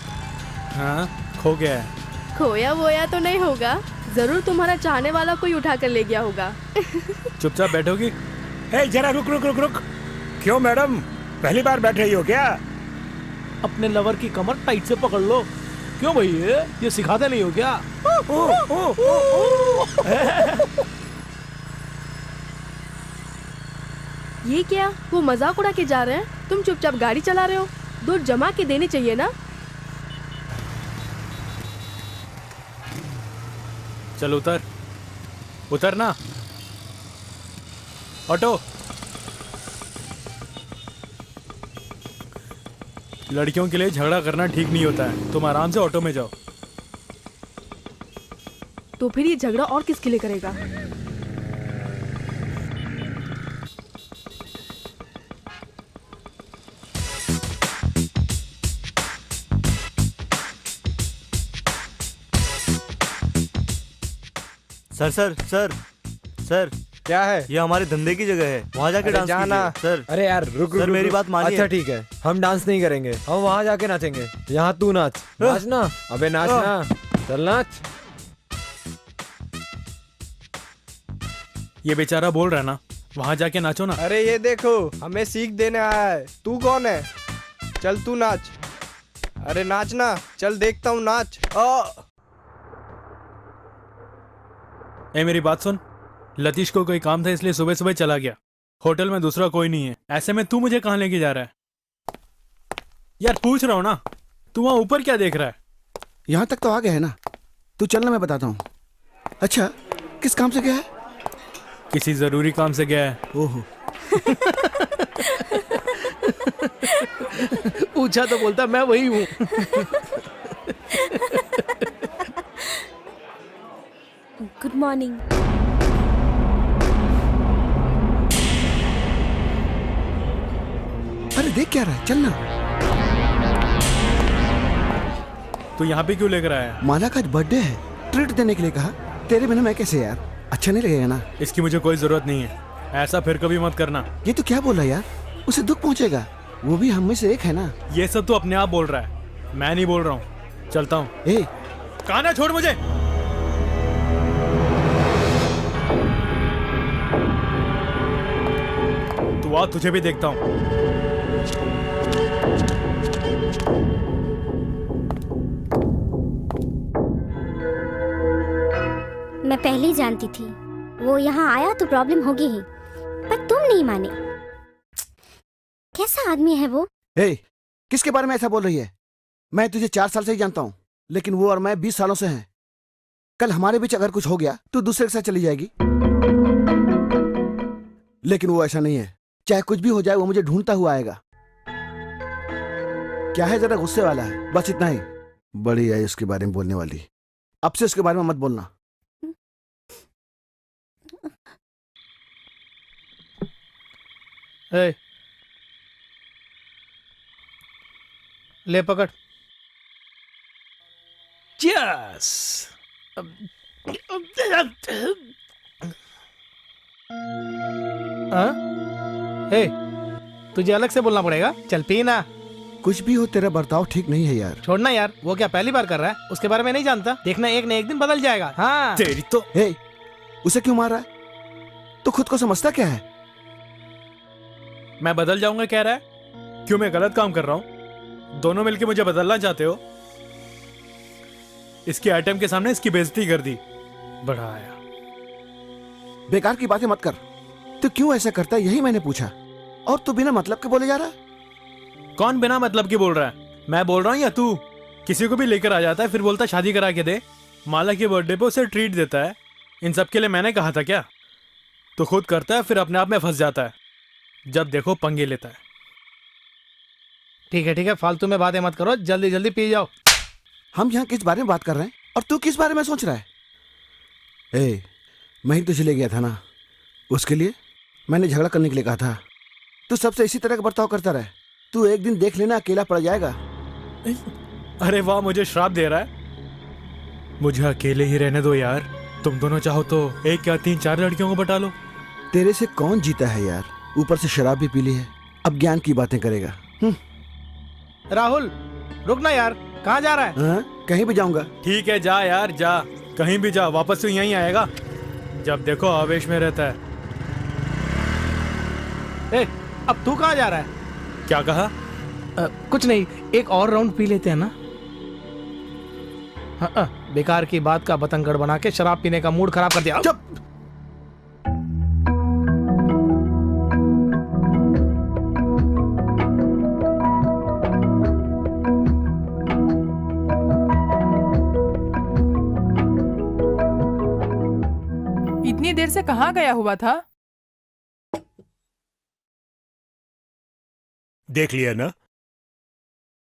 हाँ, खो गया है। खोया वोया तो नहीं होगा, जरूर तुम्हारा चाहने वाला कोई उठा कर ले गया होगा। चुपचाप बैठोगी? जरा रुक रुक रुक रुक। क्यों मैडम, पहली बार बैठ रही हो क्या? अपने लवर की कमर टाइट से पकड़ लो। क्यों भाई, ये सिखाते नहीं हो क्या? ये क्या, वो मजाक उड़ा के जा रहे हैं? तुम चुपचाप गाड़ी चला रहे हो, दो जमा के देने चाहिए ना। चल उतर, उतर ना। ऑटो। लड़कियों के लिए झगड़ा करना ठीक नहीं होता है, तुम आराम से ऑटो में जाओ। तो फिर ये झगड़ा और किसके लिए करेगा? सर सर सर सर, क्या है? ये हमारे धंधे की जगह है, वहाँ जाके डांस जाना सर। अरे यार रुक रुक, मेरी बात मानिए। अच्छा ठीक है, हम डांस नहीं करेंगे, हम वहाँ जाके नाचेंगे। यहाँ तू नाच, नाच ना। अबे नाच ना, चल नाच। ये बेचारा बोल रहा है ना, वहां जाके नाचो ना। अरे ये देखो, हमें सीख देने आया है। तू कौन है? चल तू नाच। अरे नाच ना, चल देखता हूँ नाच। ए मेरी बात सुन, लतीश को कोई काम था इसलिए सुबह सुबह चला गया। होटल में दूसरा कोई नहीं है, ऐसे में तू मुझे कहाँ लेके जा रहा है? यार पूछ रहा हूँ ना, तू वहां ऊपर क्या देख रहा है? यहाँ तक तो आ गया है ना, तू चलना, मैं बताता हूँ। अच्छा, किस काम से गया है? किसी जरूरी काम से गया है। ओहो। पूछा तो बोलता मैं वही हूँ। Good morning. अरे देख क्या रहा है, चलना। तू यहाँ पे क्यों लेकर आया? माला का आज बर्थडे है, ट्रीट देने के लिए कहा। तेरे बिना मैं कैसे यार, अच्छा नहीं लगेगा ना। इसकी मुझे कोई जरूरत नहीं है, ऐसा फिर कभी मत करना। ये तो क्या बोल रहा है यार, उसे दुख पहुंचेगा, वो भी हम में से एक है ना। ये सब तो अपने आप बोल रहा है, मैं नहीं बोल रहा हूँ। चलता हूँ। कहाँ ना, छोड़ मुझे। तू आ, तुझे भी देखता हूँ। मैं पहले ही जानती थी वो यहाँ आया तो प्रॉब्लम होगी ही, पर तुम नहीं माने। कैसा आदमी है वो? किसके बारे में ऐसा बोल रही है? मैं तुझे 4 साल से ही जानता हूँ, लेकिन वो और मैं 20 सालों से हैं। कल हमारे बीच अगर कुछ हो गया तो दूसरे के साथ चली जाएगी, लेकिन वो ऐसा नहीं है। चाहे कुछ भी हो जाए वो मुझे ढूंढता हुआ आएगा। क्या है, जरा गुस्से वाला है, बस इतना ही। बड़ी है उसके बारे में बोलने वाली, अब से उसके बारे में मत बोलना। ले पकड़। Yes! हे, तुझे अलग से बोलना पड़ेगा। चल पी ना। कुछ भी हो, तेरा बर्ताव ठीक नहीं है यार। छोड़ना यार, वो क्या पहली बार कर रहा है? उसके बारे में नहीं जानता, देखना एक न एक दिन बदल जाएगा। हाँ तेरी तो। उसे क्यों मारा है? तू खुद को समझता क्या है? मैं बदल जाऊंगा कह रहा है? क्यों, मैं गलत काम कर रहा हूँ? दोनों मिलके मुझे बदलना चाहते हो? इसके आइटम के सामने इसकी बेइज्जती कर दी। बड़ा आया। बेकार की बातें मत कर। तू क्यों ऐसा करता है यही मैंने पूछा, और तू बिना मतलब के बोले जा रहा है। कौन बिना मतलब के बोल रहा है? मैं बोल रहा हूँ या तू? किसी को भी लेकर आ जाता है, फिर बोलता शादी करा के दे। माला के बर्थडे पे उसे ट्रीट देता है। इन सब के लिए मैंने कहा था क्या? तो खुद करता है, फिर अपने आप में फंस जाता है। जब देखो पंगे लेता है। ठीक है, फालतू में बातें मत करो, जल्दी जल्दी पी जाओ। हम यहाँ किस बारे में बात कर रहे हैं और तू किस बारे में सोच रहा है? मैं ही तुझे ले गया था ना, उसके लिए मैंने झगड़ा करने के लिए कहा था। तू सबसे इसी तरह का बर्ताव करता रहे, तू एक दिन देख लेना अकेला पड़ जाएगा। अरे वाह, मुझे श्राप दे रहा है। मुझे अकेले ही रहने दो यार। तुम दोनों चाहो तो 1 या 3 4 लड़कियों को बटा लो। तेरे से कौन जीता है यार, ऊपर से शराब भी पी ली है, अब ज्ञान की बातें करेगा। राहुल रुकना यार, कहाँ जा रहा है? कहीं भी जाऊंगा। ठीक है जा यार, जा कहीं भी जा, वापस तो यहीं आएगा। जब देखो आवेश में रहता है। अब तू कहाँ जा रहा है? क्या कहा? कुछ नहीं, एक और राउंड पी लेते हैं ना। बेकार की बात का बतंगड़ बना के शराब पीने का मूड खराब कर दिया। चुप। इतनी देर से कहाँ गया हुआ था? देख लिया ना,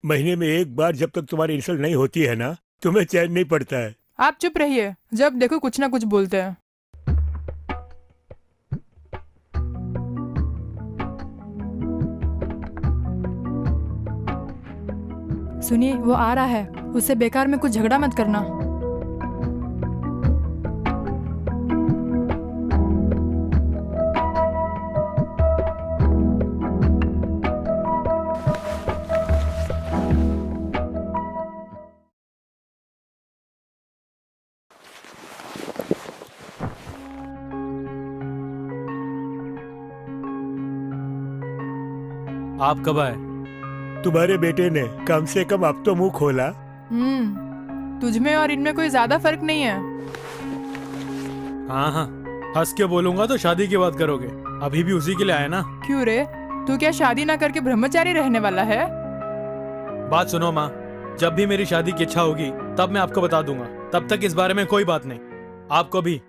महीने में एक बार जब तक तुम्हारी इंसल्ट नहीं होती है ना, तुम्हें चैन नहीं पड़ता है। आप चुप रहिए, जब देखो कुछ ना कुछ बोलते हैं। सुनिए, वो आ रहा है, उससे बेकार में कुछ झगड़ा मत करना। आप कब आए? तुम्हारे बेटे ने कम से कम अब तो मुंह खोला। तुझमें और इनमें कोई ज्यादा फर्क नहीं है। हाँ हाँ, हंस के बोलूंगा तो शादी की बात करोगे। अभी भी उसी के लिए आए ना? क्यों रे, तू क्या शादी ना करके ब्रह्मचारी रहने वाला है? बात सुनो माँ, जब भी मेरी शादी की इच्छा होगी तब मैं आपको बता दूंगा। तब तक इस बारे में कोई बात नहीं। आपको भी।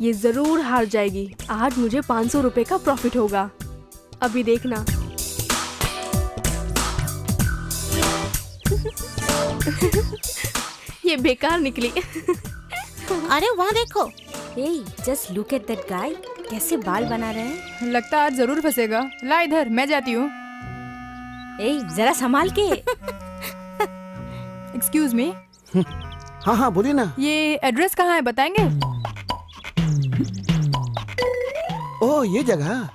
ये जरूर हार जाएगी। आज मुझे 500 रुपए का प्रॉफिट होगा। अभी देखना। ये बेकार निकली। अरे वहाँ देखो। Hey, just look at that guy. कैसे बाल बना रहे हैं? लगता आज जरूर फंसेगा। ला इधर, मैं जाती हूँ। जरा संभाल के। Excuse me. हाँ हाँ बोलिए ना। ये एड्रेस कहाँ है, बताएंगे? ओह ये जगह,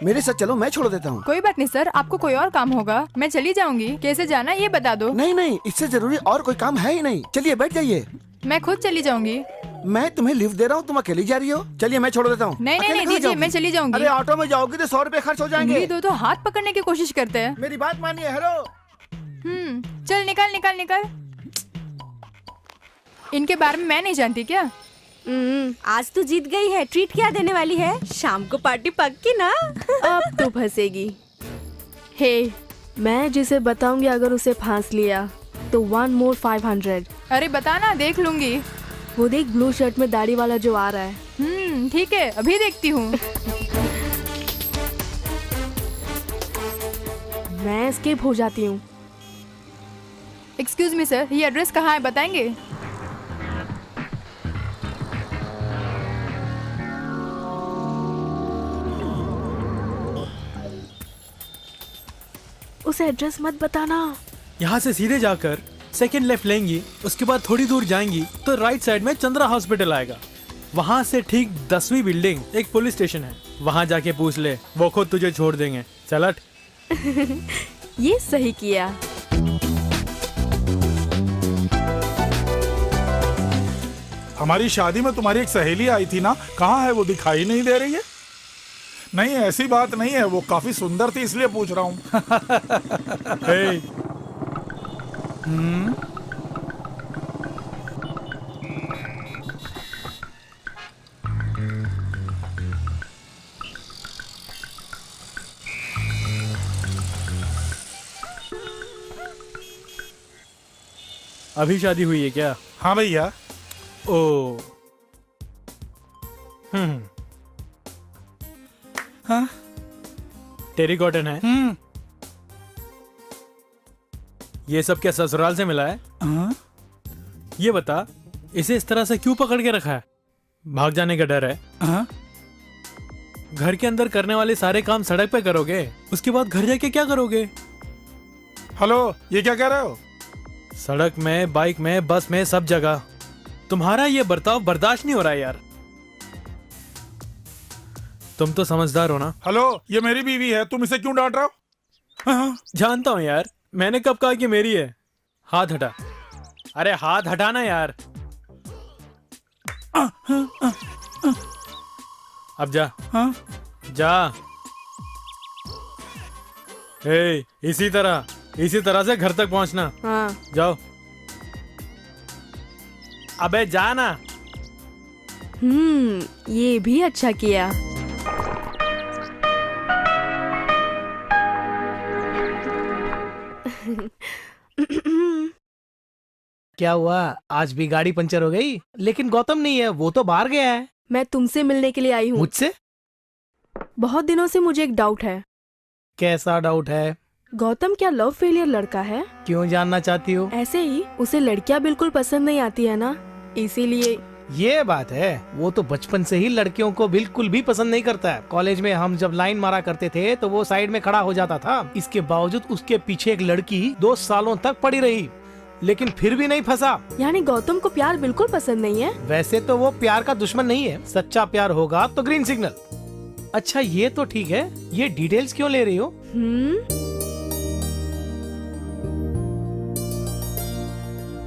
मेरे साथ चलो, मैं छोड़ देता हूँ। कोई बात नहीं सर, आपको कोई और काम होगा, मैं चली जाऊंगी। कैसे जाना ये बता दो। नहीं नहीं, इससे जरूरी और कोई काम है ही नहीं। चलिए बैठ जाइए। मैं खुद चली जाऊंगी। मैं तुम्हें लिफ्ट दे रहा हूँ, तुम अकेली जा रही हो। चलिए मैं छोड़ देता हूँ। नहीं नहीं नहीं दीजिए, मैं चली जाऊंगी। अरे ऑटो में जाओगी तो 100 रुपए खर्च हो जाएंगे। दो तो हाथ पकड़ने की कोशिश करते हैं। मेरी बात मानिए। हेलो। चल निकल निकल निकल। इनके बारे में मैं नहीं जानती क्या? आज तो जीत गई है। ट्रीट क्या देने वाली है? शाम को पार्टी पक्की ना? अब तो फंसेगी। हे, मैं जिसे बताऊंगी अगर उसे फांस लिया तो 1 more 500। अरे बताना, देख लूंगी। वो देख, ब्लू शर्ट में दाढ़ी वाला जो आ रहा है। ठीक है, अभी देखती हूँ। मैं एस्केप हो जाती हूँ। एक्सक्यूज मी सर, ये एड्रेस कहाँ है, बताएंगे? उसे एड्रेस मत बताना। यहाँ से सीधे जाकर सेकंड लेफ्ट लेंगी, उसके बाद थोड़ी दूर जाएंगी तो राइट साइड में चंद्रा हॉस्पिटल आएगा। वहाँ से ठीक 10वीं बिल्डिंग एक पुलिस स्टेशन है। वहाँ जाके पूछ ले, वो खुद तुझे छोड़ देंगे। चल हट। ये सही किया। हमारी शादी में तुम्हारी एक सहेली आई थी ना, कहाँ है वो? दिखाई नहीं दे रही है। नहीं ऐसी बात नहीं है, वो काफी सुंदर थी इसलिए पूछ रहा हूँ। अभी शादी हुई है क्या? हाँ भैया। ओ। हाँ? टेरिकॉटन है। ये सब क्या ससुराल से मिला है? ये बता, इसे इस तरह से क्यों पकड़ के रखा है? भाग जाने का डर है? घर के अंदर करने वाले सारे काम सड़क पे करोगे, उसके बाद घर जाके क्या करोगे? हेलो, ये क्या कह रहे हो? सड़क में, बाइक में, बस में, सब जगह तुम्हारा ये बर्ताव बर्दाश्त नहीं हो रहा है यार। तुम तो समझदार हो ना। हेलो, ये मेरी बीवी है, तुम इसे क्यों डांट रहे हो? जानता हूँ यार, मैंने कब कहा कि मेरी है? हाथ हटा। अरे हाथ हटाना यार। अब जा। जा। इसी तरह से घर तक पहुंचना। हाँ। जाओ। अबे जाना। ये भी अच्छा किया। क्या हुआ? आज भी गाड़ी पंचर हो गई? लेकिन गौतम नहीं है, वो तो बाहर गया है। मैं तुमसे मिलने के लिए आई हूँ। मुझसे? बहुत दिनों से मुझे एक डाउट है। कैसा डाउट है? गौतम क्या लव फेलियर लड़का है? क्यों जानना चाहती हो? ऐसे ही, उसे लड़कियां बिल्कुल पसंद नहीं आती है ना, इसीलिए। ये बात है, वो तो बचपन से ही लड़कियों को बिल्कुल भी पसंद नहीं करता है। कॉलेज में हम जब लाइन मारा करते थे तो वो साइड में खड़ा हो जाता था। इसके बावजूद उसके पीछे एक लड़की 2 सालों तक पड़ी रही, लेकिन फिर भी नहीं फंसा। यानी गौतम को प्यार बिल्कुल पसंद नहीं है? वैसे तो वो प्यार का दुश्मन नहीं है, सच्चा प्यार होगा तो ग्रीन सिग्नल। अच्छा ये तो ठीक है, ये डिटेल्स क्यों ले रही हो?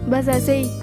बस ऐसे ही।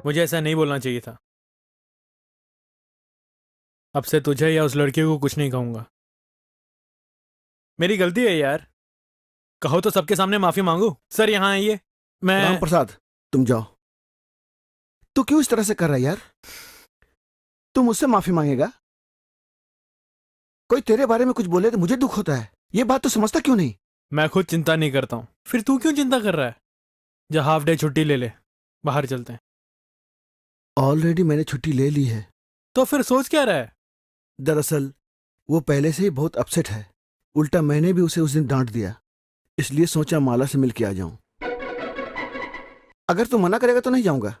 मुझे ऐसा नहीं बोलना चाहिए था। अब से तुझे या उस लड़के को कुछ नहीं कहूंगा। मेरी गलती है यार। कहो तो सबके सामने माफी मांगू। सर यहाँ आइए। मैं राम प्रसाद, तुम जाओ। तू क्यों इस तरह से कर रहा है यार? तू मुझसे माफी मांगेगा? कोई तेरे बारे में कुछ बोले तो मुझे दुख होता है। ये बात तो समझता क्यों नहीं? मैं खुद चिंता नहीं करता हूं, फिर तू क्यों चिंता कर रहा है? जा हाफ डे छुट्टी ले ले, बाहर चलते हैं। ऑलरेडी मैंने छुट्टी ले ली है। तो फिर सोच क्या रहा है? दरअसल वो पहले से ही बहुत अपसेट है। उल्टा मैंने भी उसे उस दिन डांट दिया, इसलिए सोचा माला से मिलके आ जाऊं। अगर तू मना करेगा तो नहीं जाऊंगा।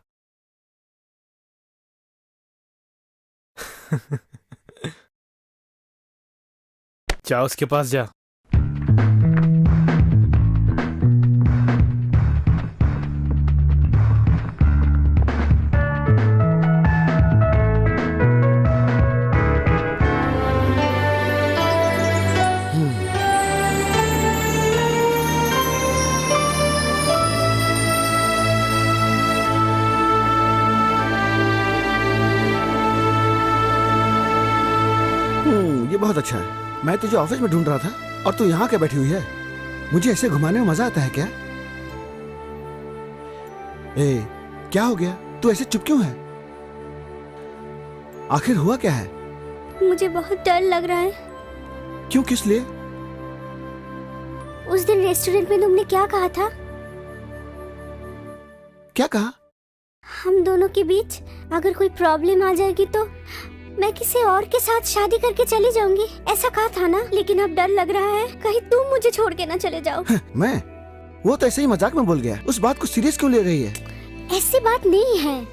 जा उसके पास जा। ये बहुत अच्छा है। मैं तुझे ऑफिस में ढूंढ रहा था और तू यहाँ क्या बैठी हुई है? मुझे ऐसे घुमाने में मजा आता है क्या? ए, क्या हो गया? तू ऐसे चुप क्यों है? आखिर हुआ क्या है? मुझे बहुत डर लग रहा है। क्यों, किस लिए? उस दिन रेस्टोरेंट में तुमने क्या कहा था? क्या कहा? हम दोनों के बीच अगर कोई प्रॉब्लम आ जाएगी तो मैं किसी और के साथ शादी करके चली जाऊंगी, ऐसा कहा था ना? लेकिन अब डर लग रहा है कहीं तुम मुझे छोड़ के ना चले जाओ। मैं? वो तो ऐसे ही मजाक में बोल गया। उस बात को सीरियस क्यों ले रही है? ऐसी बात नहीं है।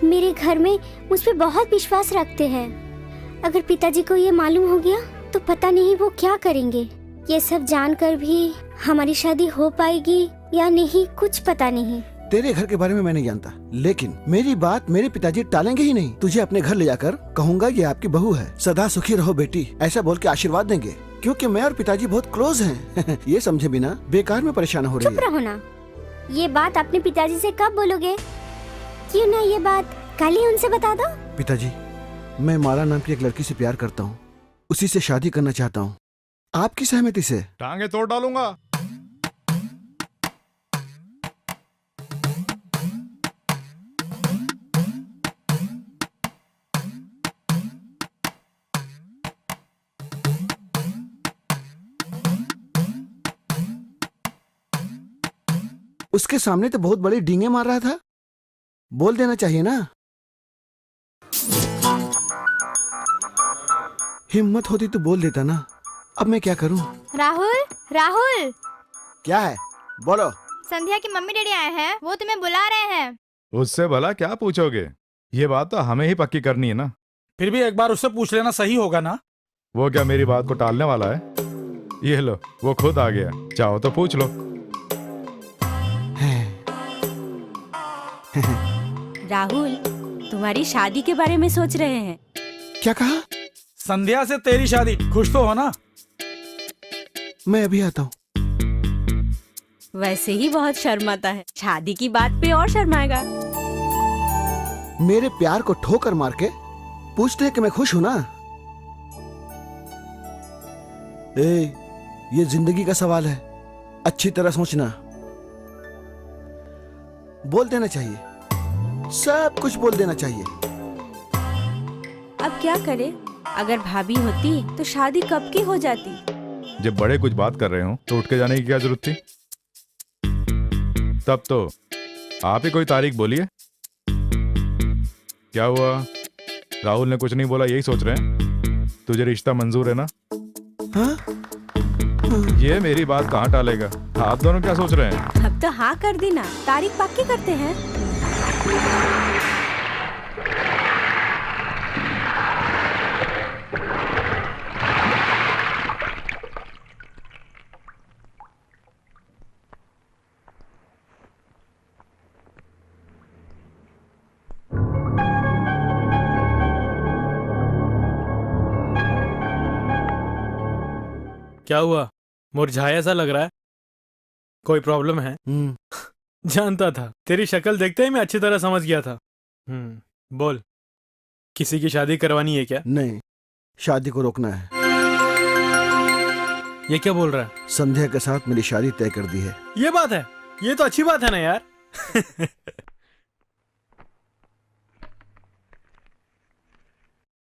मेरे घर में मुझ पे बहुत विश्वास रखते हैं। अगर पिताजी को ये मालूम हो गया तो पता नहीं वो क्या करेंगे। ये सब जानकर भी हमारी शादी हो पाएगी या नहीं कुछ पता नहीं। तेरे घर के बारे में मैं नहीं जानता, लेकिन मेरी बात मेरे पिताजी टालेंगे ही नहीं। तुझे अपने घर ले जाकर कहूंगा ये आपकी बहू है, सदा सुखी रहो बेटी, ऐसा बोल के आशीर्वाद देंगे। क्योंकि मैं और पिताजी बहुत क्लोज हैं। ये समझे बिना बेकार में परेशान हो रही है। चुप रहो ना। ये बात अपने पिताजी से कब बोलोगे? क्यों ना ये बात कल ही उनसे बता दो। पिताजी, मैं माला नाम की एक लड़की से प्यार करता हूँ, उसी से शादी करना चाहता हूँ। आपकी सहमति से? टांगे तोड़ डालूंगा। उसके सामने तो बहुत बड़ी डींगे मार रहा था। बोल देना चाहिए ना। हिम्मत होती तो बोल देता ना। अब मैं क्या करूं? राहुल, राहुल, क्या है? बोलो। संध्या की मम्मी डैडी आए हैं, वो तुम्हें बुला रहे हैं। उससे भला क्या पूछोगे? ये बात तो हमें ही पक्की करनी है ना। फिर भी एक बार उससे पूछ लेना सही होगा ना। वो क्या मेरी बात को टालने वाला है? ये लो, वो खुद आ गया, चाहो तो पूछ लो। राहुल, तुम्हारी शादी के बारे में सोच रहे हैं। क्या कहा? संध्या से तेरी शादी। खुश तो हो ना? मैं अभी आता हूँ। वैसे ही बहुत शर्माता है, शादी की बात पे और शर्माएगा। मेरे प्यार को ठोकर मार के पूछते हैं कि मैं खुश हूं ना। ये जिंदगी का सवाल है, अच्छी तरह सोचना। बोल देना चाहिए, सब कुछ बोल देना चाहिए। अब क्या करे? अगर भाभी होती तो शादी कब की हो जाती। जब बड़े कुछ बात कर रहे हो तो उठ के जाने की क्या जरूरत थी? तब तो आप ही कोई तारीख बोलिए। क्या हुआ? राहुल ने कुछ नहीं बोला, यही सोच रहे हैं? तुझे रिश्ता मंजूर है ना? हाँ? ये मेरी बात कहाँ टालेगा? आप दोनों क्या सोच रहे हैं? अब तो हाँ कर दी ना, तारीख पक्की करते हैं। क्या हुआ? मुरझाया सा लग रहा है। कोई प्रॉब्लम है? जानता था, तेरी शक्ल देखते ही मैं अच्छी तरह समझ गया था। बोल, किसी की शादी करवानी है क्या? नहीं, शादी को रोकना है। ये क्या बोल रहा है? संध्या के साथ मेरी शादी तय कर दी है। ये बात है? ये तो अच्छी बात है ना यार।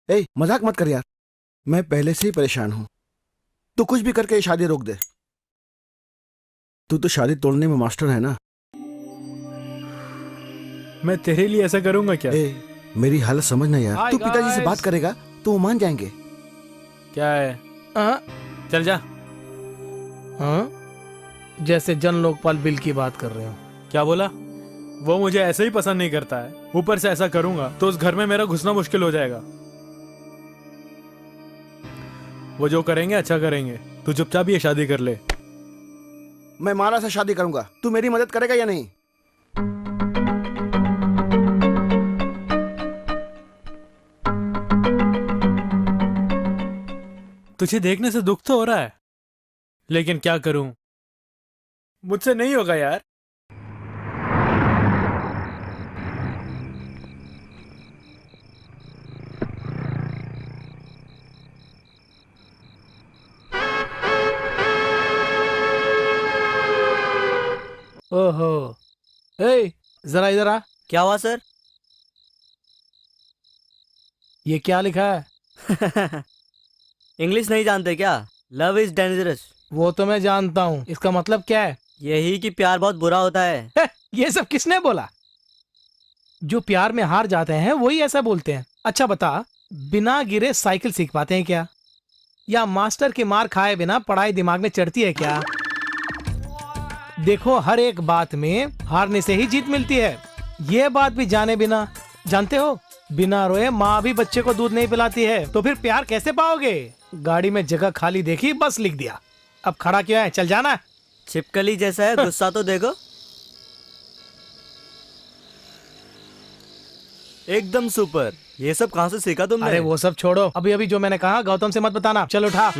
ए, मजाक मत कर यार, मैं पहले से ही परेशान हूं। तू कुछ भी करके ये शादी रोक दे। तू तो शादी तोड़ने में मास्टर है ना। मैं तेरे लिए ऐसा करूंगा क्या? मेरी हालत समझना यार। Hi तू पिताजी से guys. बात करेगा तो वो मान जाएंगे। क्या है? चल जा। हाँ? जैसे जन लोकपाल बिल की बात कर रहे हो। क्या बोला? वो मुझे ऐसे ही पसंद नहीं करता है, ऊपर से ऐसा करूंगा तो उस घर में मेरा घुसना मुश्किल हो जाएगा। वो जो करेंगे अच्छा करेंगे, तू चुपचाप ये शादी कर ले। मैं माला से शादी करूंगा, तू मेरी मदद करेगा या नहीं? तुझे देखने से दुख तो हो रहा है, लेकिन क्या करूं, मुझसे नहीं होगा यार। ओहो, ए, जरा इधर आ। क्या हुआ सर? ये क्या लिखा है? इंग्लिश नहीं जानते क्या? Love is dangerous. वो तो मैं जानता हूँ, इसका मतलब क्या है? यही कि प्यार बहुत बुरा होता है। ये सब किसने बोला? जो प्यार में हार जाते हैं वही ऐसा बोलते हैं। अच्छा बता, बिना गिरे साइकिल सीख पाते हैं क्या? या मास्टर की मार खाए बिना पढ़ाई दिमाग में चढ़ती है क्या? देखो, हर एक बात में हारने से ही जीत मिलती है। ये बात भी जाने बिना, जानते हो, बिना रोए माँ भी बच्चे को दूध नहीं पिलाती है, तो फिर प्यार कैसे पाओगे? गाड़ी में जगह खाली देखी, बस लिख दिया। अब खड़ा क्यों है? चल जाना। छिपकली जैसा है, गुस्सा तो देखो। एकदम सुपर। ये सब कहाँ से सीखा तुमने? अरे वो सब छोड़ो, अभी अभी जो मैंने कहा गौतम से मत बताना। चल उठा।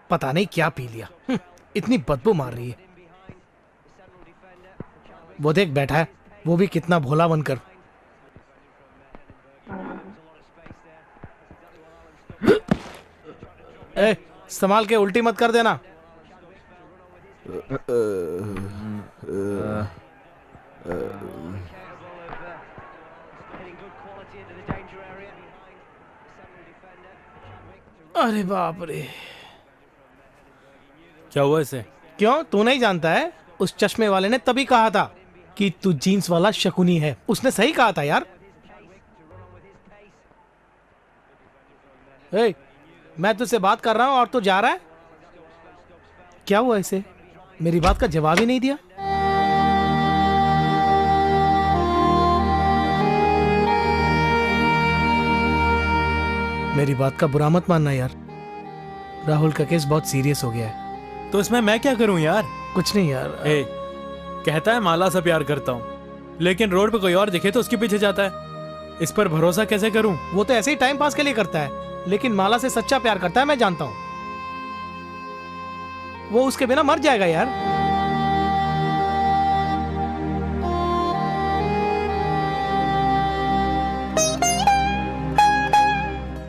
पता नहीं क्या पी लिया, इतनी बदबू मार रही है। वो देख बैठा है, वो भी कितना भोला बनकर। ए, संभाल के उल्टी मत कर देना। अरे बाप रे, क्या हुआ इसे? क्यों, तू नहीं जानता है? उस चश्मे वाले ने तभी कहा था कि तू जीन्स वाला शकुनी है। उसने सही कहा था यार। ए, मैं तुझसे बात कर रहा हूं और तू जा रहा है। क्या हुआ इसे? मेरी बात का जवाब ही नहीं दिया। मेरी बात का बुरा मत मानना यार, राहुल का केस बहुत सीरियस हो गया है। तो इसमें मैं क्या करूं यार? कुछ नहीं यार। कहता है माला से प्यार करता हूं, लेकिन रोड पे कोई और दिखे तो उसके पीछे जाता है। इस पर भरोसा कैसे करूं? वो तो ऐसे ही टाइम पास के लिए करता है, लेकिन माला से सच्चा प्यार करता है, मैं जानता हूं। वो उसके बिना मर जाएगा यार।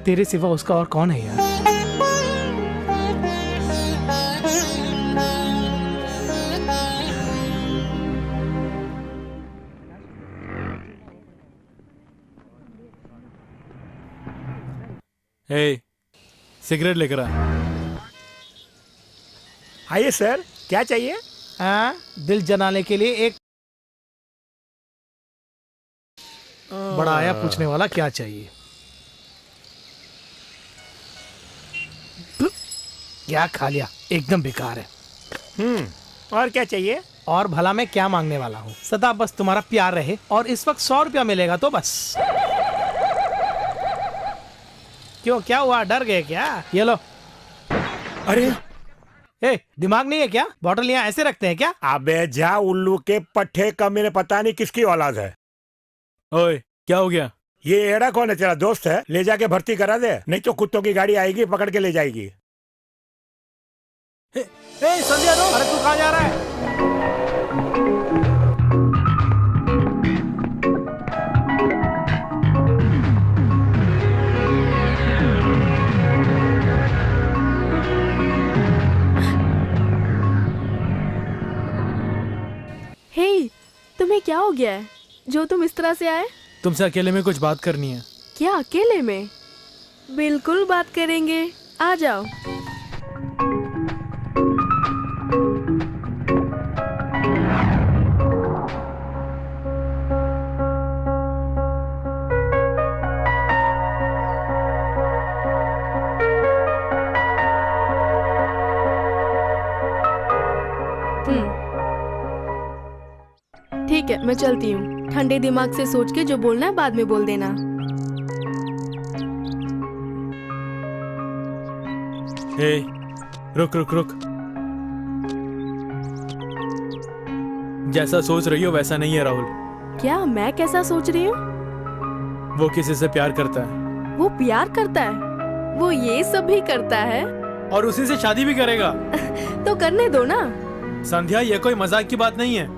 तेरे सिवा उसका और कौन है यार? सिगरेट लेकर आ। आइए सर, क्या चाहिए? दिल जलाने के लिए एक बड़ा आया पूछने वाला क्या चाहिए। क्या खा लिया, एकदम बेकार है। और क्या चाहिए? और भला मैं क्या मांगने वाला हूँ, सदा बस तुम्हारा प्यार रहे, और इस वक्त 100 रुपया मिलेगा तो बस। क्यों, क्या हुआ, डर गए क्या? ये लो। अरे ए, दिमाग नहीं है क्या? बॉटल यहाँ ऐसे रखते हैं क्या? अबे जा उल्लू के पट्टे का, मेरे पता नहीं किसकी औलाद है। ओए क्या हो गया? ये एड़ा कौन है? तेरा दोस्त है? ले जाके भर्ती करा दे, नहीं तो कुत्तों की गाड़ी आएगी पकड़ के ले जाएगी। संध्या दो। अरे तू कहाँ जा रहा है? हे, तुम्हें क्या हो गया है जो तुम इस तरह से आए? तुमसे अकेले में कुछ बात करनी है। क्या अकेले में? बिल्कुल बात करेंगे, आ जाओ। ठीक है, मैं चलती हूँ। ठंडे दिमाग से सोच के जो बोलना है बाद में बोल देना। ए, रुक रुक रुक। जैसा सोच रही हो वैसा नहीं है राहुल। क्या मैं कैसा सोच रही हूँ? वो किसी से प्यार करता है। वो प्यार करता है? वो ये सब भी करता है? और उसी से शादी भी करेगा। तो करने दो ना। संध्या, ये कोई मजाक की बात नहीं है।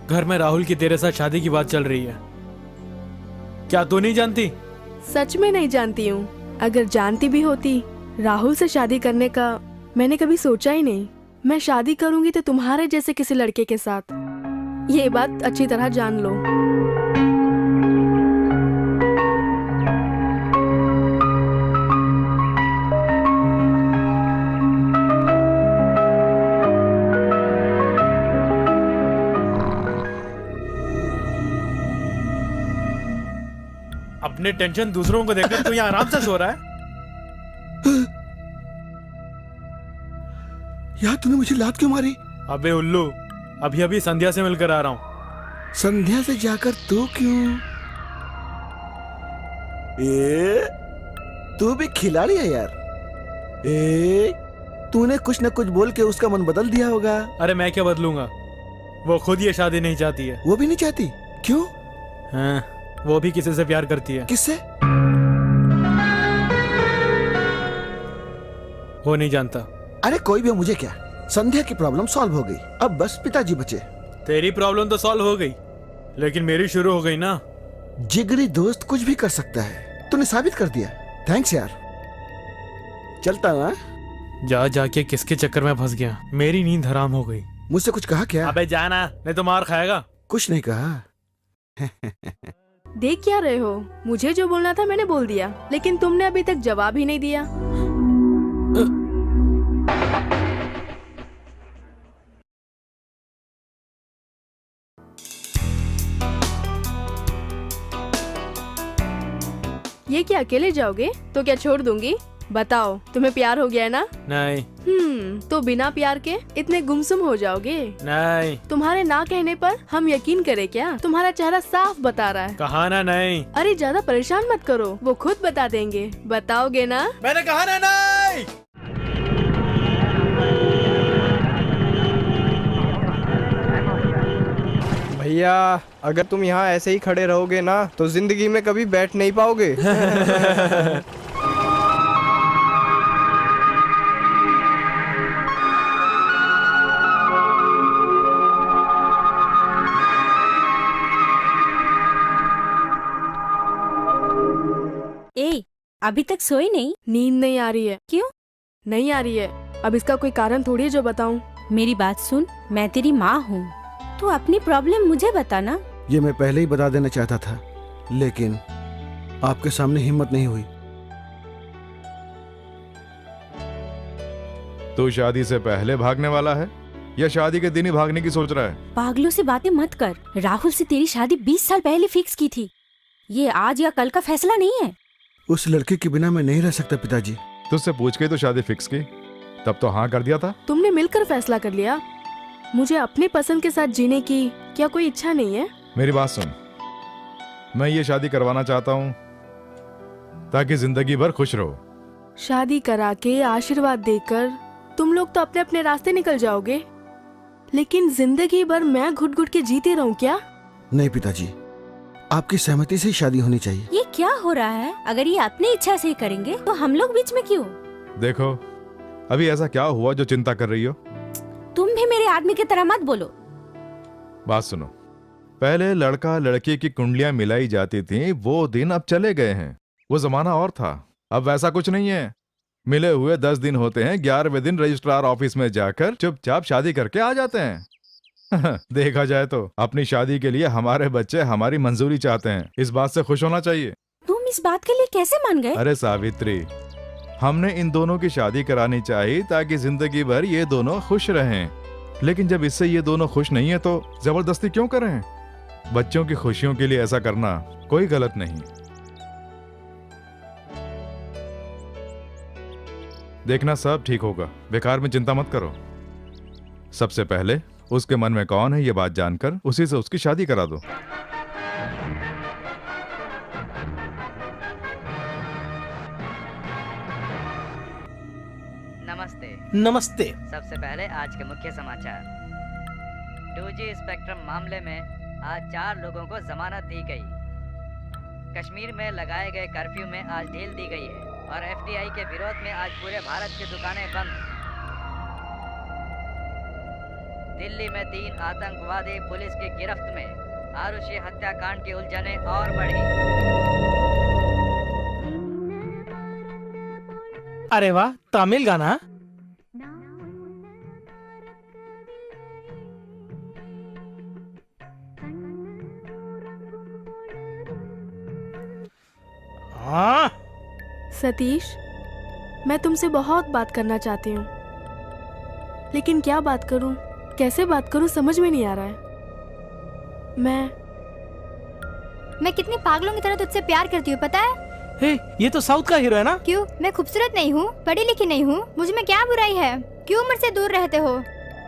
घर में राहुल की तेरे साथ शादी की बात चल रही है। क्या तू नहीं जानती? सच में नहीं जानती हूँ। अगर जानती भी होती, राहुल से शादी करने का मैंने कभी सोचा ही नहीं। मैं शादी करूंगी तो तुम्हारे जैसे किसी लड़के के साथ। ये बात अच्छी तरह जान लो। अपने टेंशन दूसरों को देखकर तू यहाँ आराम से सो रहा है। यार तूने मुझे लात क्यों मारी? अबे उल्लू, अभी अभी संध्या से मिलकर आ रहा हूँ। संध्या से जाकर तू क्यों? तू भी खिलाड़ी है यार। तूने कुछ न कुछ बोल के उसका मन बदल दिया होगा। अरे मैं क्या बदलूंगा, वो खुद ये शादी नहीं चाहती है। वो भी नहीं चाहती? क्यों? हाँ, वो भी किसी से प्यार करती है। किससे? वो नहीं जानता। अरे कोई भी हो, मुझे क्या। संध्या की प्रॉब्लम सॉल्व हो गई, अब बस पिताजी बचे। तेरी प्रॉब्लम तो सॉल्व हो गई, लेकिन मेरी शुरू हो गई ना। जिगरी दोस्त कुछ भी कर सकता है, तूने साबित कर दिया। थैंक्स यार। चलता ना। जा जाके किसके चक्कर में फंस गया। मेरी नींद हराम हो गई। मुझसे कुछ कहा क्या? अबे जाना, नहीं तो मार खाएगा। कुछ नहीं कहा। देख क्या रहे हो? मुझे जो बोलना था मैंने बोल दिया, लेकिन तुमने अभी तक जवाब ही नहीं दिया। ये क्या अकेले जाओगे? तो क्या छोड़ दूंगी? बताओ, तुम्हें प्यार हो गया है ना? नहीं। तो बिना प्यार के इतने गुमसुम हो जाओगे? नहीं। तुम्हारे ना कहने पर हम यकीन करें क्या? तुम्हारा चेहरा साफ बता रहा है। कहा ना नहीं। अरे ज्यादा परेशान मत करो, वो खुद बता देंगे। बताओगे ना? मैंने कहा ना नहीं। भैया, अगर तुम यहाँ ऐसे ही खड़े रहोगे ना तो जिंदगी में कभी बैठ नहीं पाओगे। अभी तक सोई नहीं? नींद नहीं आ रही है। क्यों नहीं आ रही है? अब इसका कोई कारण थोड़ी है जो बताऊं। मेरी बात सुन, मैं तेरी माँ हूँ। तू अपनी प्रॉब्लम मुझे बताना। ये मैं पहले ही बता देना चाहता था, लेकिन आपके सामने हिम्मत नहीं हुई। तू शादी से पहले भागने वाला है या शादी के दिन ही भागने की सोच रहा है? पागलों से बातें मत कर। राहुल से तेरी शादी 20 साल पहले फिक्स की थी। ये आज या कल का फैसला नहीं है। उस लड़के के बिना मैं नहीं रह सकता पिताजी। तुझसे पूछ के तो शादी फिक्स की, तब तो हाँ कर दिया था। तुमने मिलकर फैसला कर लिया। मुझे अपनी पसंद के साथ जीने की क्या कोई इच्छा नहीं है? मेरी बात सुन, मैं ये शादी करवाना चाहता हूँ ताकि जिंदगी भर खुश रहो। शादी करा के आशीर्वाद देकर तुम लोग तो अपने अपने रास्ते निकल जाओगे, लेकिन जिंदगी भर मैं घुट घुट के जीती रहूं क्या? नहीं पिताजी, आपकी सहमति से ही शादी होनी चाहिए। ये क्या हो रहा है? अगर ये अपनी इच्छा से ही करेंगे तो हम लोग बीच में क्यों? देखो, अभी ऐसा क्या हुआ जो चिंता कर रही हो? तुम भी मेरे आदमी की तरह मत बोलो। बात सुनो, पहले लड़का लड़की की कुंडलियां मिलाई जाती थी, वो दिन अब चले गए हैं। वो जमाना और था, अब वैसा कुछ नहीं है। मिले हुए 10 दिन होते हैं, 11वें दिन रजिस्ट्रार ऑफिस में जाकर चुपचाप शादी करके आ जाते हैं। देखा जाए तो अपनी शादी के लिए हमारे बच्चे हमारी मंजूरी चाहते हैं, इस बात से खुश होना चाहिए। तुम इस बात के लिए कैसे मान गए? अरे सावित्री, हमने इन दोनों की शादी करानी चाहिए ताकि जिंदगी भर ये दोनों खुश रहें। लेकिन जब इससे ये दोनों खुश नहीं है तो जबरदस्ती क्यों करें? बच्चों की खुशियों के लिए ऐसा करना कोई गलत नहीं। देखना सब ठीक होगा, बेकार में चिंता मत करो। सबसे पहले उसके मन में कौन है ये बात जानकर उसी से उसकी शादी करा दो। नमस्ते। नमस्ते। सबसे पहले आज के मुख्य समाचार। 2G स्पेक्ट्रम मामले में आज 4 लोगों को जमानत दी गई। कश्मीर में लगाए गए कर्फ्यू में आज ढील दी गई है और FDI के विरोध में आज पूरे भारत की दुकानें बंद। दिल्ली में 3 आतंकवादी पुलिस की गिरफ्त में। आरुषि हत्याकांड की उलझनें और बढ़ी। अरे वाह, तमिल गाना। हाँ सतीश, मैं तुमसे बहुत बात करना चाहती हूँ, लेकिन क्या बात करूँ, कैसे बात करूँ, समझ में नहीं आ रहा है। मैं कितनी पागलों की तरह तुझसे प्यार करती हूँ, पता है? हे, ये तो साउथ का हीरो है ना? क्यों? मैं खूबसूरत नहीं हूँ, पढ़ी लिखी नहीं हूँ, मुझ में क्या बुराई है? क्यों मुझसे दूर रहते हो?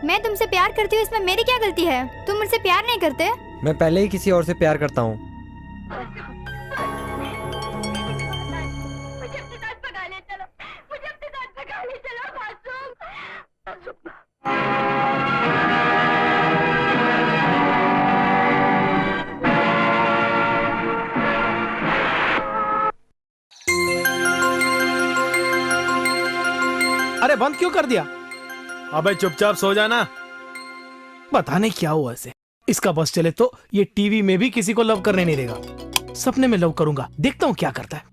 मैं तुमसे प्यार करती हूँ, इसमें मेरी क्या गलती है? तुम मुझसे प्यार नहीं करते? मैं पहले ही किसी और से प्यार करता हूँ। अरे बंद क्यों कर दिया? अबे चुपचाप सो जाना। पता नहीं क्या हुआ इसे। इसका बस चले तो ये टीवी में भी किसी को लव करने नहीं देगा। सपने में लव करूंगा, देखता हूँ क्या करता है।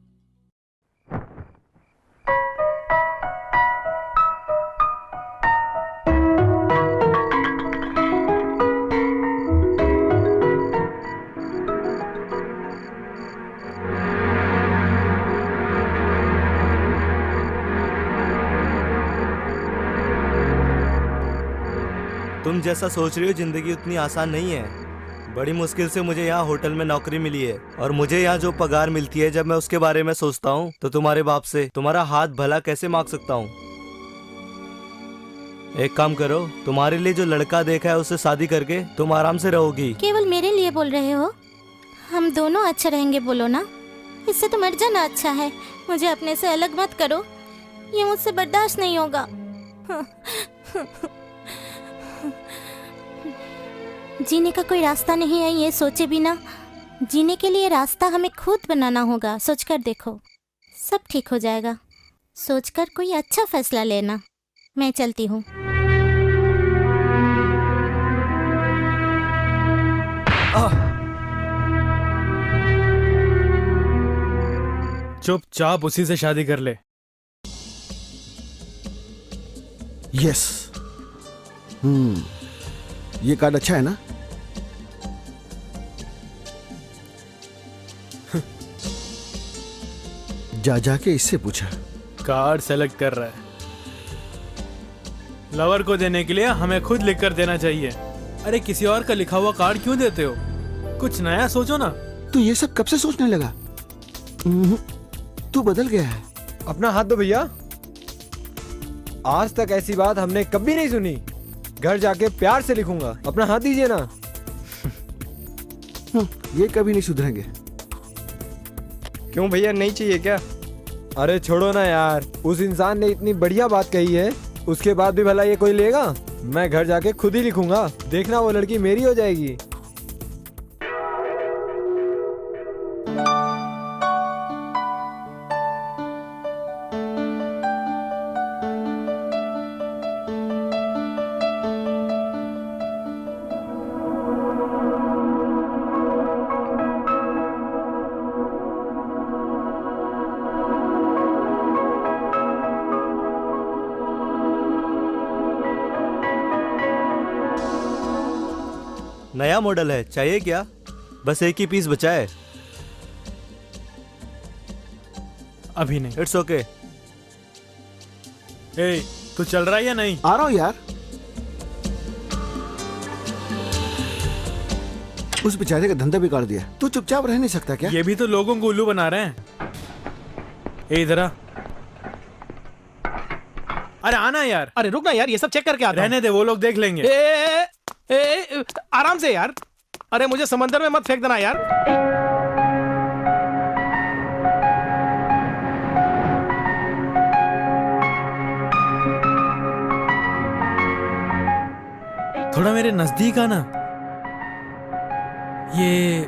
तुम जैसा सोच रही हो जिंदगी उतनी आसान नहीं है। बड़ी मुश्किल से मुझे यहाँ होटल में नौकरी मिली है और मुझे यहाँ जो पगार मिलती है, जब मैं उसके बारे में सोचता हूँ तो तुम्हारे बाप से तुम्हारा हाथ भला कैसे मांग सकता हूँ। एक काम करो, तुम्हारे लिए जो लड़का देखा है उससे शादी करके तुम आराम से रहोगी। केवल मेरे लिए बोल रहे हो? हम दोनों अच्छे रहेंगे बोलो ना। इससे तो मर जाना अच्छा है। मुझे अपने से अलग मत करो, ये मुझसे बर्दाश्त नहीं होगा। जीने का कोई रास्ता नहीं है ये सोचे बिना। जीने के लिए रास्ता हमें खुद बनाना होगा। सोचकर देखो, सब ठीक हो जाएगा। सोचकर कोई अच्छा फैसला लेना। मैं चलती हूँ। चुपचाप उसी से शादी कर ले। यस। ये कार्ड अच्छा है ना? जा जाके इससे पूछा। कार्ड सेलेक्ट कर रहा है। लवर को देने के लिए हमें खुद लिख कर देना चाहिए। अरे किसी और का लिखा हुआ कार्ड क्यों देते हो? कुछ नया सोचो ना। तू ये सब कब से सोचने लगा? तू बदल गया है। अपना हाथ दो भैया। आज तक ऐसी बात हमने कभी नहीं सुनी। घर जाके प्यार से लिखूंगा। अपना हाथ दीजिए ना। ये कभी नहीं सुधरेंगे। क्यों भैया, नहीं चाहिए क्या? अरे छोड़ो ना यार, उस इंसान ने इतनी बढ़िया बात कही है, उसके बाद भी भला ये कोई लेगा? मैं घर जाके खुद ही लिखूंगा, देखना वो लड़की मेरी हो जाएगी। नया मॉडल है, चाहिए क्या? बस एक ही पीस बचा है। अभी नहीं। It's okay. ए, तू चल रहा है या नहीं? आ रहा हूँ यार। उस बेचारे का धंधा बिगाड़ दिया। तू चुपचाप रह नहीं सकता क्या? ये भी तो लोगों को उल्लू बना रहे हैं। ए, इधर आ। अरे आना यार। अरे रुक ना यार, ये सब चेक करके आता हूं। रहने दे, वो लोग देख लेंगे। आराम से यार। अरे मुझे समंदर में मत फेंक देना यार। थोड़ा मेरे नजदीक आना। ये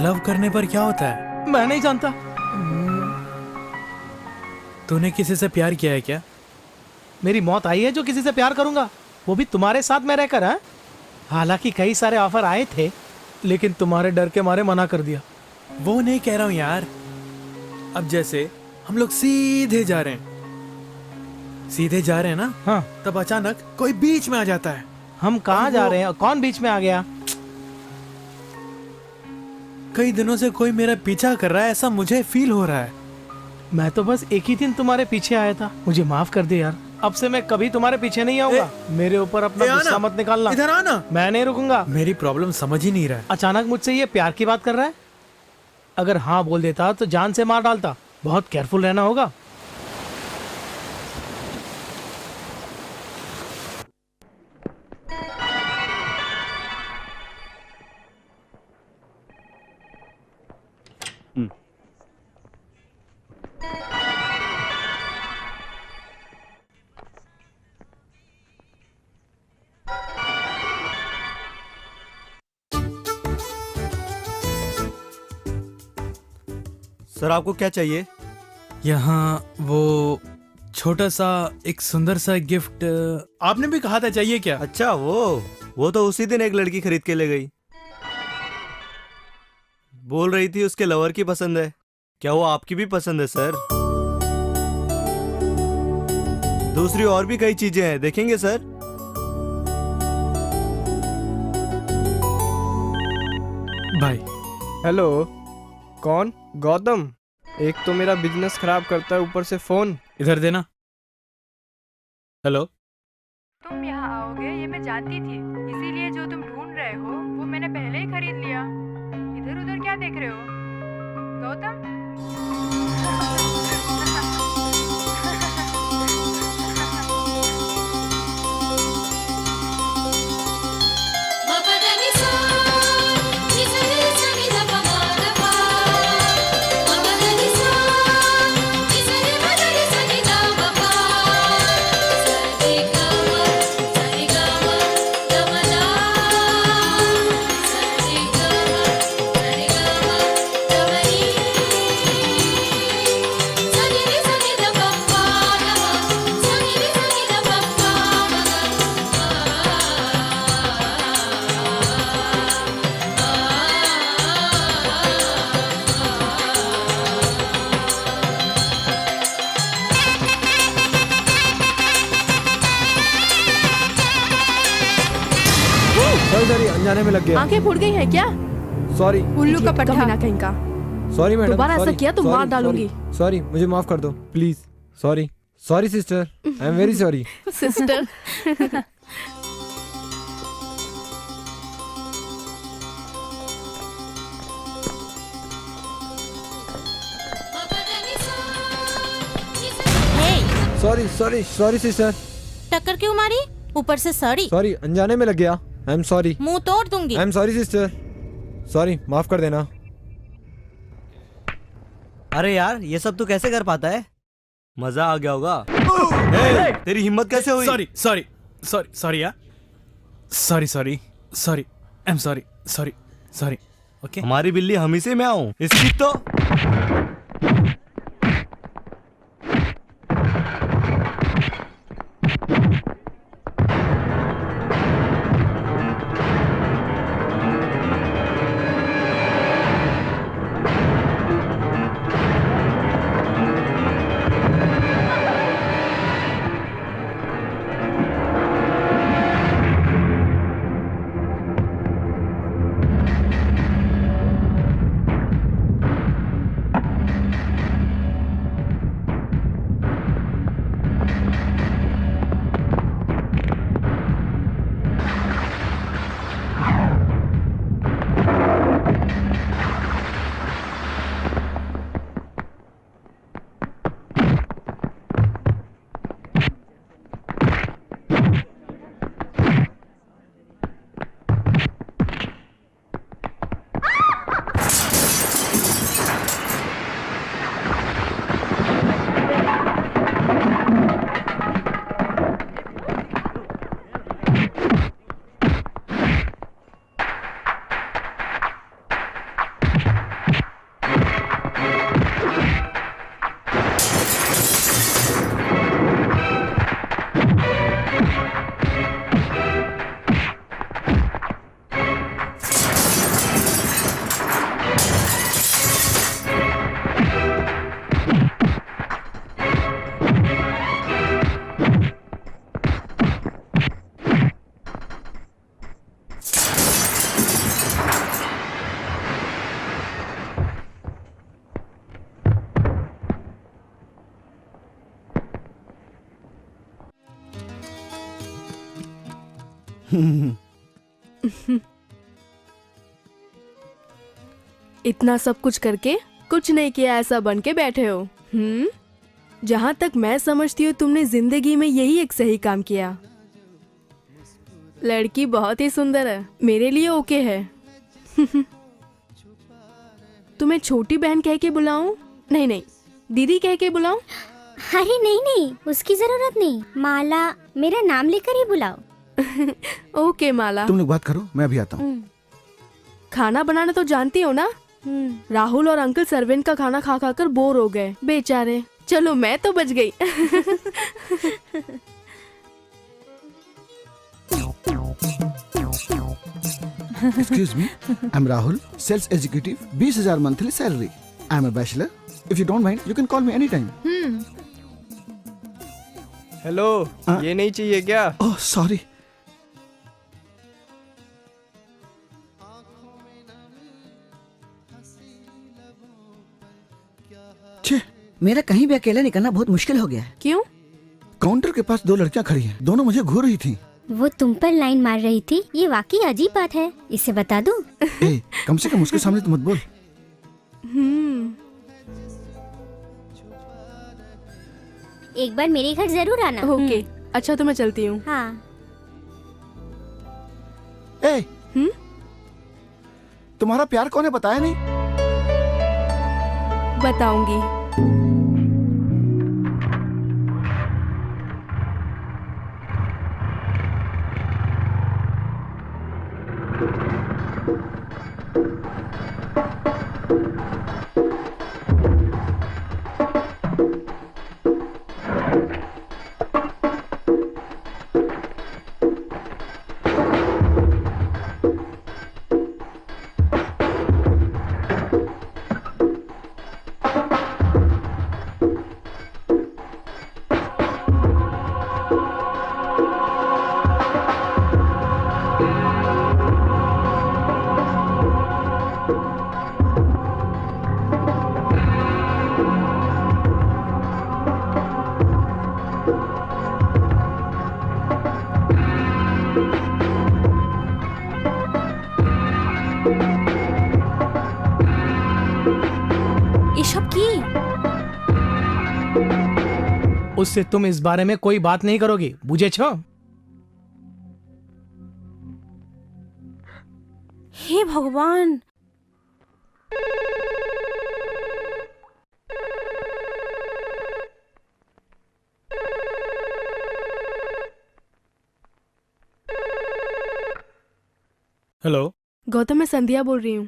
लव करने पर क्या होता है? मैं नहीं जानता। तूने किसी से प्यार किया है क्या? मेरी मौत आई है जो किसी से प्यार करूंगा, वो भी तुम्हारे साथ में रहकर। है हालांकि कई सारे ऑफर आए थे, लेकिन तुम्हारे डर के मारे मना कर दिया। वो नहीं कह रहा हूं यार। अब जैसे हम लोग सीधे जा रहे हैं ना। हाँ। तब अचानक कोई बीच में आ जाता है। हम कहाँ जा रहे हैं? कौन बीच में आ गया? कई दिनों से कोई मेरा पीछा कर रहा है, ऐसा मुझे फील हो रहा है। मैं तो बस एक ही दिन तुम्हारे पीछे आया था, मुझे माफ कर दे यार। अब से मैं कभी तुम्हारे पीछे नहीं आऊंगा। मेरे ऊपर अपना गुस्सा मत निकालना। इधर आना। मैं नहीं रुकूंगा। मेरी प्रॉब्लम समझ ही नहीं रहा है। अचानक मुझसे ये प्यार की बात कर रहा है? अगर हाँ बोल देता तो जान से मार डालता। बहुत केयरफुल रहना होगा। सर आपको क्या चाहिए? यहाँ वो छोटा सा एक सुंदर सा गिफ्ट आपने भी कहा था, चाहिए क्या? अच्छा वो तो उसी दिन एक लड़की खरीद के ले गई। बोल रही थी उसके लवर की पसंद है। क्या वो आपकी भी पसंद है सर? दूसरी और भी कई चीजें हैं, देखेंगे सर? भाई। हेलो, कौन? गौतम। एक तो मेरा बिजनेस खराब करता है, ऊपर से फोन। इधर देना। हेलो। तुम यहाँ आओगे ये मैं जानती थी, इसीलिए जो तुम ढूंढ रहे हो वो मैंने पहले ही खरीद लिया। इधर उधर क्या देख रहे हो गौतम? सॉरी, अनजाने में लग गया। आंखें फूट गई हैं क्या? सॉरी। उल्लू का पट्टा कमीना कहीं का। Sorry madam. दोबारा ऐसा किया तो मार डालूंगी। सॉरी, मुझे माफ कर दो please. Sorry sorry sister, I am very sorry. Sister. Sorry sorry sorry sister. टक्कर क्यों मारी? ऊपर से सॉरी। सॉरी, अनजाने में लग गया। I am sorry. मुंह तोड़ दूंगी। I am sorry sister. Sorry, माफ कर देना। अरे यार, ये सब तू कैसे कर पाता है? मजा आ गया होगा। तेरी हिम्मत कैसे हुई? सॉरी सॉरी सॉरी सॉरी यार, sorry sorry sorry, I am sorry sorry sorry. Okay, हमारी बिल्ली हम ही से मैं आऊं इसकी तो। इतना सब कुछ करके कुछ नहीं किया, ऐसा बन के बैठे हो। जहाँ तक मैं समझती हूँ तुमने जिंदगी में यही एक सही काम किया। लड़की बहुत ही सुंदर है, मेरे लिए ओके है। तुम्हें छोटी बहन कह के बुलाऊं? नहीं नहीं, दीदी कह के बुलाऊं? अरे नहीं नहीं, उसकी जरूरत नहीं, माला मेरा नाम लेकर ही बुलाओ। ओके माला। तुम लोग बात करो, मैं अभी आता हूँ। खाना बनाना तो जानती हो ना? राहुल और अंकल सर्वेंट का खाना खा खा कर बोर हो गए बेचारे। चलो मैं तो बच गई। Excuse me, I'm Rahul, sales executive, 20,000 monthly salary. I'm a bachelor. If you don't mind, you can call me anytime. Hello, ये नहीं चाहिए क्या? Oh, sorry. मेरा कहीं भी अकेले निकलना बहुत मुश्किल हो गया है। क्यों? काउंटर के पास दो लड़कियां खड़ी हैं, दोनों मुझे घूर रही थी। वो तुम पर लाइन मार रही थी, ये वाकई अजीब बात है, इसे बता दूं? कम से कम उसके सामने तो मत बोल। एक बार मेरे घर जरूर आना। ओके, अच्छा तो मैं चलती हूँ। हाँ। तुम्हारा प्यार कौन है बताया नहीं? बताऊंगी। उससे तुम इस बारे में कोई बात नहीं करोगी, बुझे छो? हे भगवान, हेलो। गौतम, मैं संध्या बोल रही हूँ।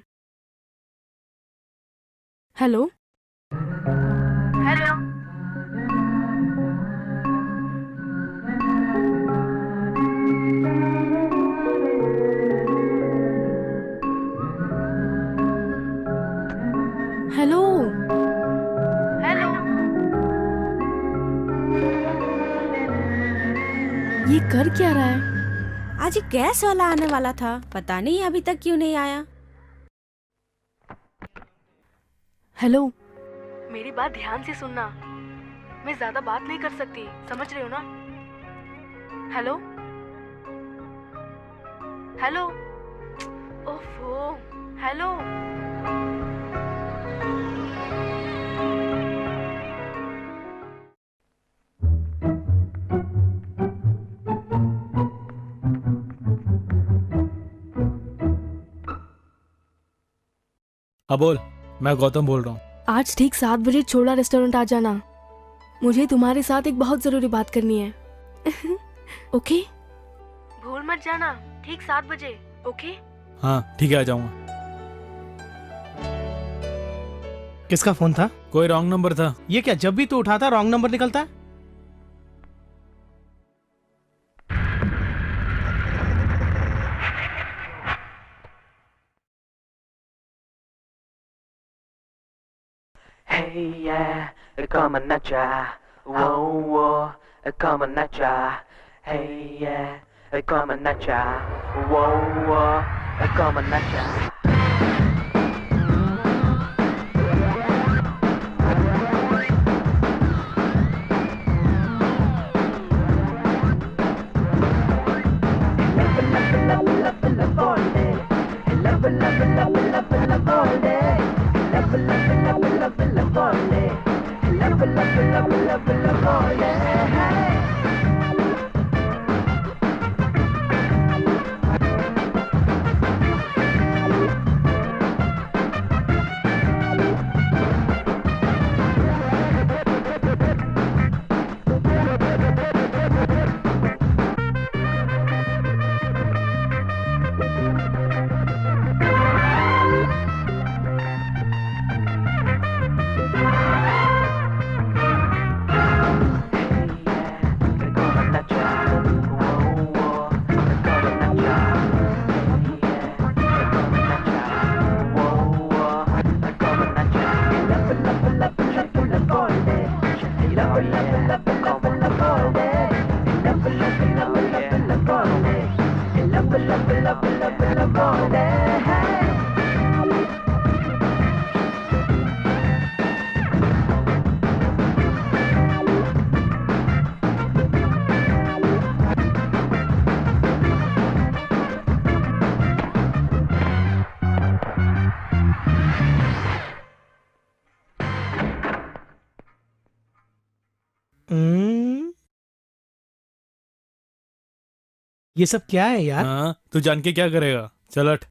Hello hello. Hello hello. ये कर क्या रहा है? आज गैस वाला आने वाला था, पता नहीं अभी तक क्यों नहीं आया। हेलो, मेरी बात ध्यान से सुनना। मैं ज्यादा बात नहीं कर सकती, समझ रहे हो ना? Hello hello. ओफो, हेलो। हाँ बोल, मैं गौतम बोल रहा हूँ। आज ठीक 7 बजे छोला रेस्टोरेंट आ जाना। मुझे तुम्हारे साथ एक बहुत जरूरी बात करनी है। ओके? भूल मत जाना, ठीक 7 बजे। ओके? हाँ ठीक है, आ जाऊंगा। किसका फोन था? कोई रॉन्ग नंबर था। ये क्या, जब भी तू उठाता रॉन्ग नंबर निकलता है? Hey yeah, come on nacha, whoa whoa, come on nacha. Hey yeah, come on nacha, whoa whoa, come on nacha. ये सब क्या है यार? हाँ, तू जान के क्या करेगा? चल हट।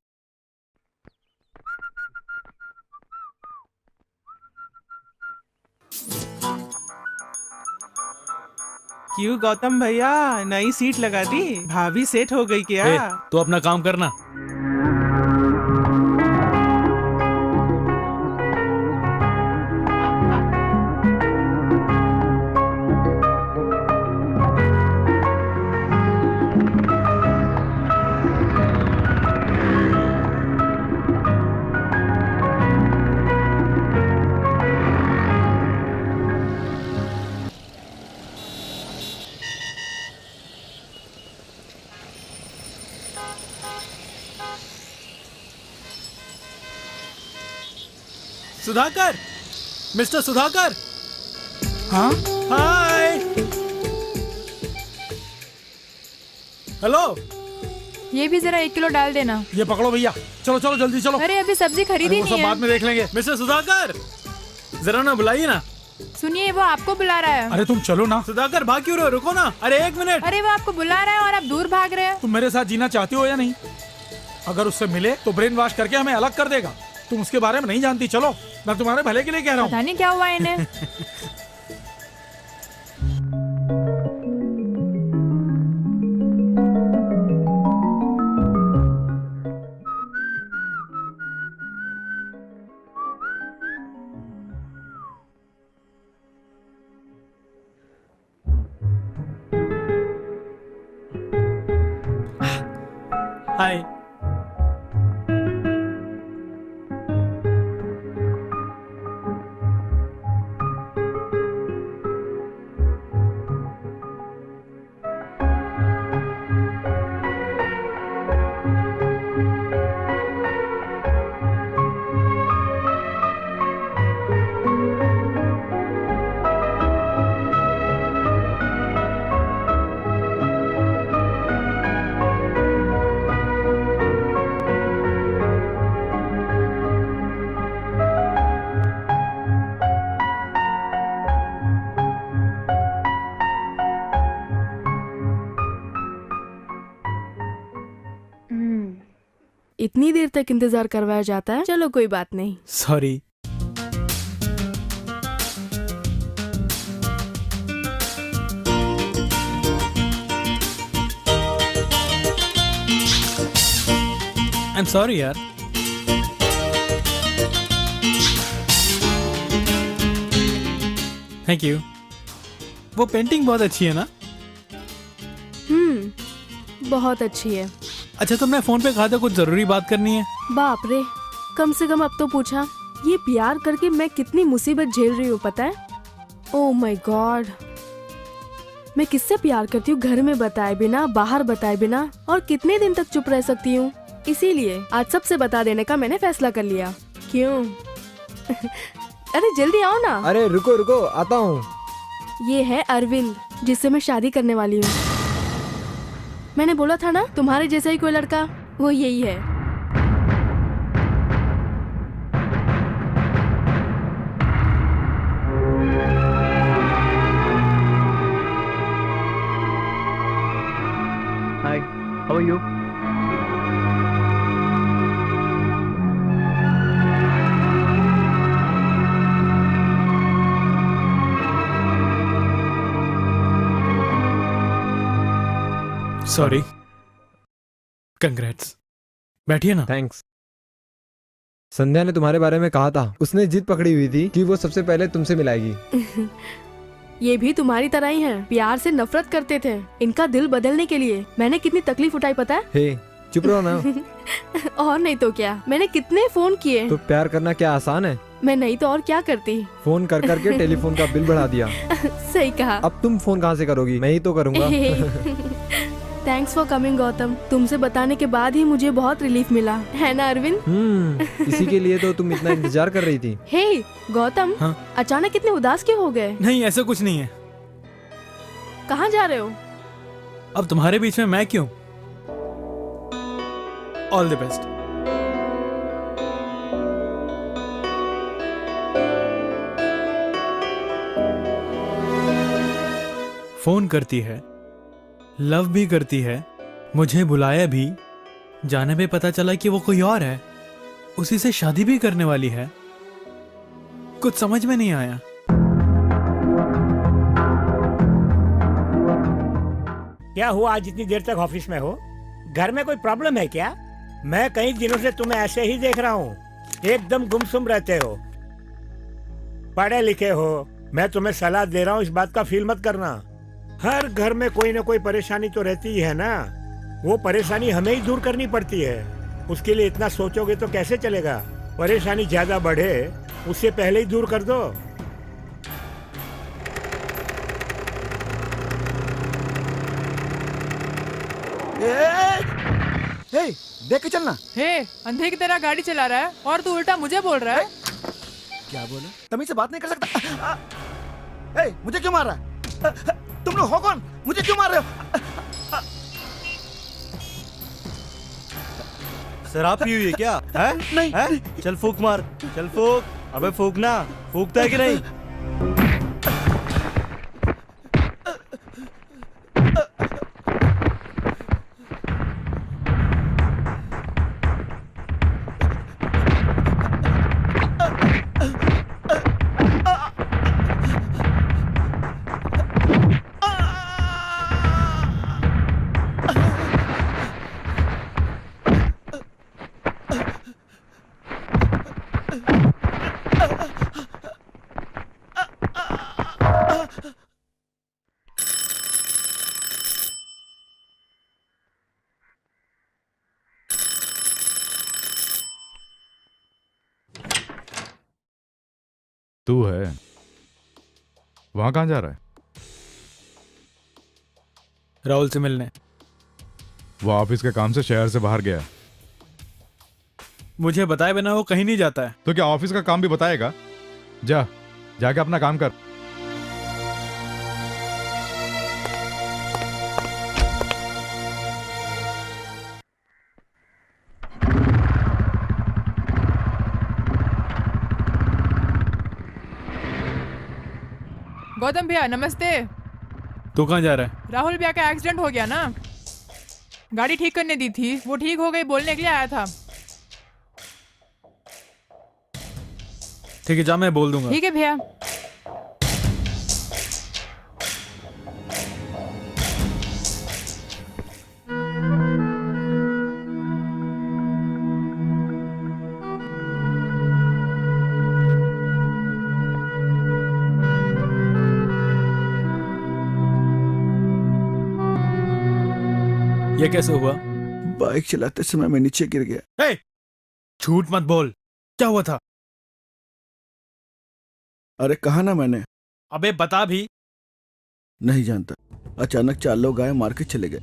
क्यों गौतम भैया, नई सीट लगा दी? भाभी सेट हो गई क्या? तू अपना काम करना। सुधाकर, मिस्टर सुधाकर। हाँ हाय, हेलो। ये भी जरा 1 किलो डाल देना। ये पकड़ो भैया, चलो चलो जल्दी चलो। अरे अभी सब्जी खरीदी वो नहीं सब है। बाद में देख लेंगे। मिस्टर सुधाकर, जरा ना बुलाइए ना। सुनिए, वो आपको बुला रहा है। अरे तुम चलो ना। सुधाकर भाग क्यों रहे हो? रुको ना। अरे 1 मिनट। अरे वो आपको बुला रहा है और आप दूर भाग रहे हैं। तुम मेरे साथ जीना चाहती हो या नहीं? अगर उससे मिले तो ब्रेन वॉश करके हमें अलग कर देगा। तुम उसके बारे में नहीं जानती। चलो, मैं तुम्हारे भले के लिए कह रहा हूँ। पता नहीं क्या हुआ इन्हें। इतनी देर तक इंतजार करवाया जाता है। चलो कोई बात नहीं। सॉरी। आई एम सॉरी यार। Thank you. वो पेंटिंग बहुत अच्छी है ना? बहुत अच्छी है। अच्छा तुमने फोन पे कहा था कुछ जरूरी बात करनी है। बाप रे, कम से कम अब तो पूछा। ये प्यार करके मैं कितनी मुसीबत झेल रही हूँ पता है। ओह माय गॉड, मैं किससे प्यार करती हूँ घर में बताए बिना, बाहर बताए बिना, और कितने दिन तक चुप रह सकती हूँ। इसीलिए आज सबसे बता देने का मैंने फैसला कर लिया। क्यों? अरे जल्दी आओ ना। अरे रुको रुको, आता हूँ। ये है अरविंद, जिससे मैं शादी करने वाली हूँ। मैंने बोला था ना तुम्हारे जैसा ही कोई लड़का, वो यही है। Hi, how are you? Sorry. Congrats. बैठिए ना। थैंक्स। संध्या ने तुम्हारे बारे में कहा था। उसने जिद पकड़ी हुई थी कि वो सबसे पहले तुमसे मिलाएगी। ये भी तुम्हारी तरह ही हैं। प्यार से नफरत करते थे। इनका दिल बदलने के लिए मैंने कितनी तकलीफ उठाई पता है? हे, चुप रहो ना। और नहीं तो क्या, मैंने कितने फोन किए। तो प्यार करना क्या आसान है? मैं नहीं तो और क्या करती। फोन कर करके टेलीफोन का बिल बढ़ा दिया। सही कहा। अब तुम फोन कहाँ से करोगी? मैं ही तो करूँगा। Thanks for coming Gautam. तुमसे बताने के बाद ही मुझे बहुत रिलीफ मिला, है ना अरविंद? इसी के लिए तो तुम इतना इंतजार कर रही थी। हे गौतम, हाँ? अचानक इतने उदास क्यों हो गए? नहीं ऐसा कुछ नहीं है। कहाँ जा रहे हो? अब तुम्हारे बीच में मैं क्यों? All the best. फोन करती है, लव भी करती है, मुझे बुलाया भी, जाने पे पता चला कि वो कोई और है, उसी से शादी भी करने वाली है। कुछ समझ में नहीं आया। क्या हुआ, आज इतनी देर तक ऑफिस में हो? घर में कोई प्रॉब्लम है क्या? मैं कई दिनों से तुम्हें ऐसे ही देख रहा हूँ, एकदम गुमसुम रहते हो। पढ़े लिखे हो, मैं तुम्हें सलाह दे रहा हूँ, इस बात का फील मत करना। हर घर में कोई ना कोई परेशानी तो रहती ही है ना। वो परेशानी हमें ही दूर करनी पड़ती है। उसके लिए इतना सोचोगे तो कैसे चलेगा? परेशानी ज्यादा बढ़े उससे पहले ही दूर कर दो। देख के चलना। हे, अंधे की तरह गाड़ी चला रहा है और तू उल्टा मुझे बोल रहा है। क्या बोला? तमीज से बात नहीं कर सकता। मुझे क्यों मार रहा है? तुम लोग हो कौन? मुझे क्यों मार रहे हो? शराब पी हुई है क्या? है? नहीं, है? चल फूक मार, चल फूक। अबे फूकना, फूकता है कि नहीं? तू है वहां कहाँ जा रहा है? राहुल से मिलने। वो ऑफिस के काम से शहर से बाहर गया है। मुझे बताए बिना वो कहीं नहीं जाता है। तो क्या ऑफिस का काम भी बताएगा? जा, जाके अपना काम कर। गौतम भैया नमस्ते। तू कहाँ जा रहा है? राहुल भैया का एक्सीडेंट हो गया ना, गाड़ी ठीक करने दी थी, वो ठीक हो गई बोलने के लिए आया था। ठीक है, जा, मैं बोल दूंगा। ठीक है भैया। ये कैसे हुआ? बाइक चलाते समय मैं नीचे गिर गया। हे! झूठ मत बोल, क्या हुआ था? अरे कहा ना मैंने। अबे बता भी। नहीं जानता, अचानक 4 लोग आए, मार के चले गए।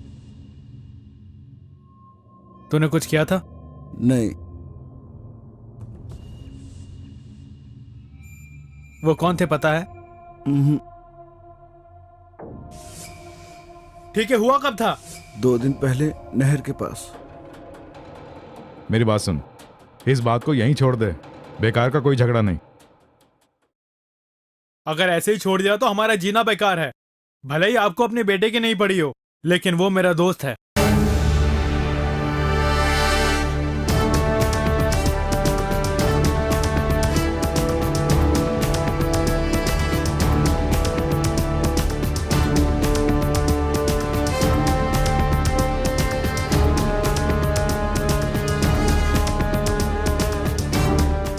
तूने कुछ किया था? नहीं। वो कौन थे पता है? ठीक है, हुआ कब था? 2 दिन पहले नहर के पास। मेरी बात सुन, इस बात को यहीं छोड़ दे, बेकार का कोई झगड़ा नहीं। अगर ऐसे ही छोड़ दिया तो हमारा जीना बेकार है। भले ही आपको अपने बेटे की नहीं पड़ी हो, लेकिन वो मेरा दोस्त है।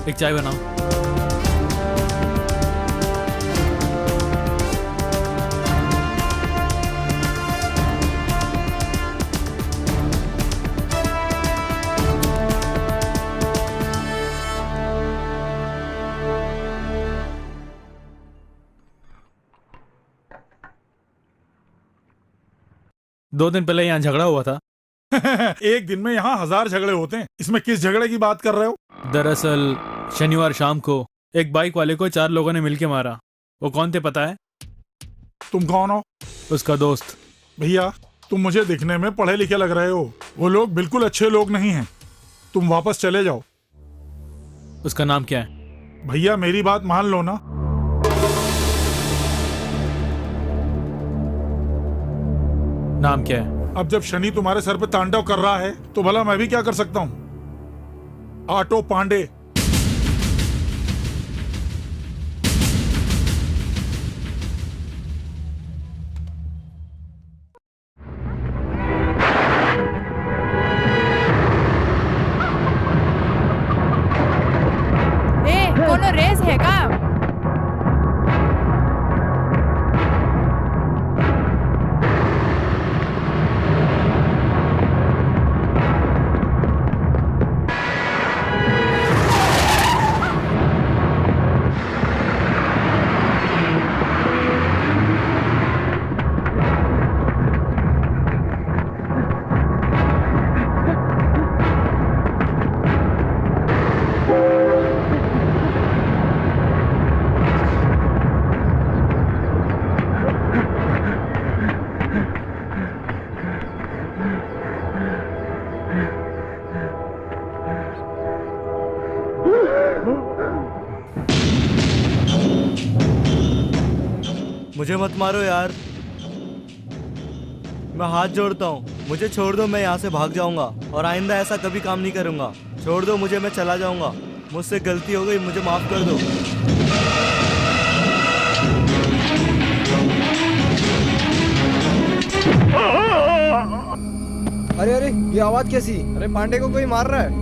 एक चाय बनाओ। दो दिन पहले यहाँ झगड़ा हुआ था। एक दिन में यहाँ 1000 झगड़े होते हैं, इसमें किस झगड़े की बात कर रहे हो? दरअसल शनिवार शाम को एक बाइक वाले को 4 लोगों ने मिलके मारा। वो कौन थे पता है? तुम कौन हो? उसका दोस्त। भैया, तुम मुझे दिखने में पढ़े लिखे लग रहे हो, वो लोग बिल्कुल अच्छे लोग नहीं हैं। तुम वापस चले जाओ। उसका नाम क्या है? भैया मेरी बात मान लो ना। नाम क्या है? अब जब शनि तुम्हारे सर पे तांडव कर रहा है तो भला मैं भी क्या कर सकता हूँ? ऑटो पांडे। कोनो रेस है का? मुझे मत मारो यार, मैं हाथ जोड़ता हूँ, मुझे छोड़ दो। मैं यहाँ से भाग जाऊंगा और आइंदा ऐसा कभी काम नहीं करूंगा। छोड़ दो मुझे, मैं चला जाऊंगा। मुझसे गलती हो गई, मुझे माफ कर दो। अरे अरे, ये आवाज कैसी? अरे पांडे को कोई मार रहा है।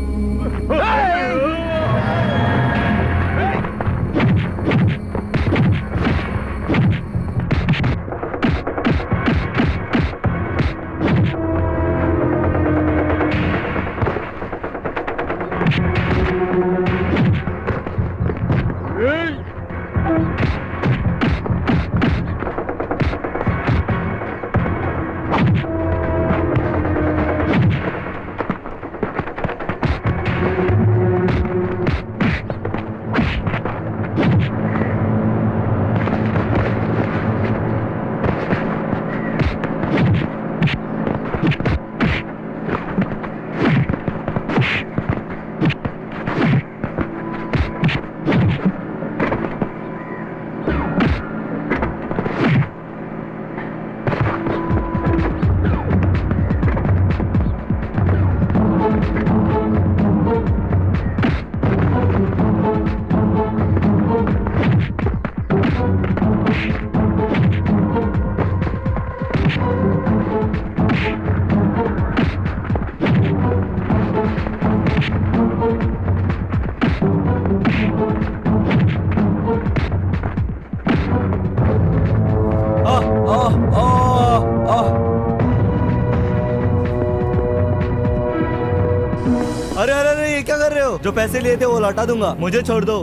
हो? जो पैसे लिए थे वो लौटा दूंगा, मुझे छोड़ दो।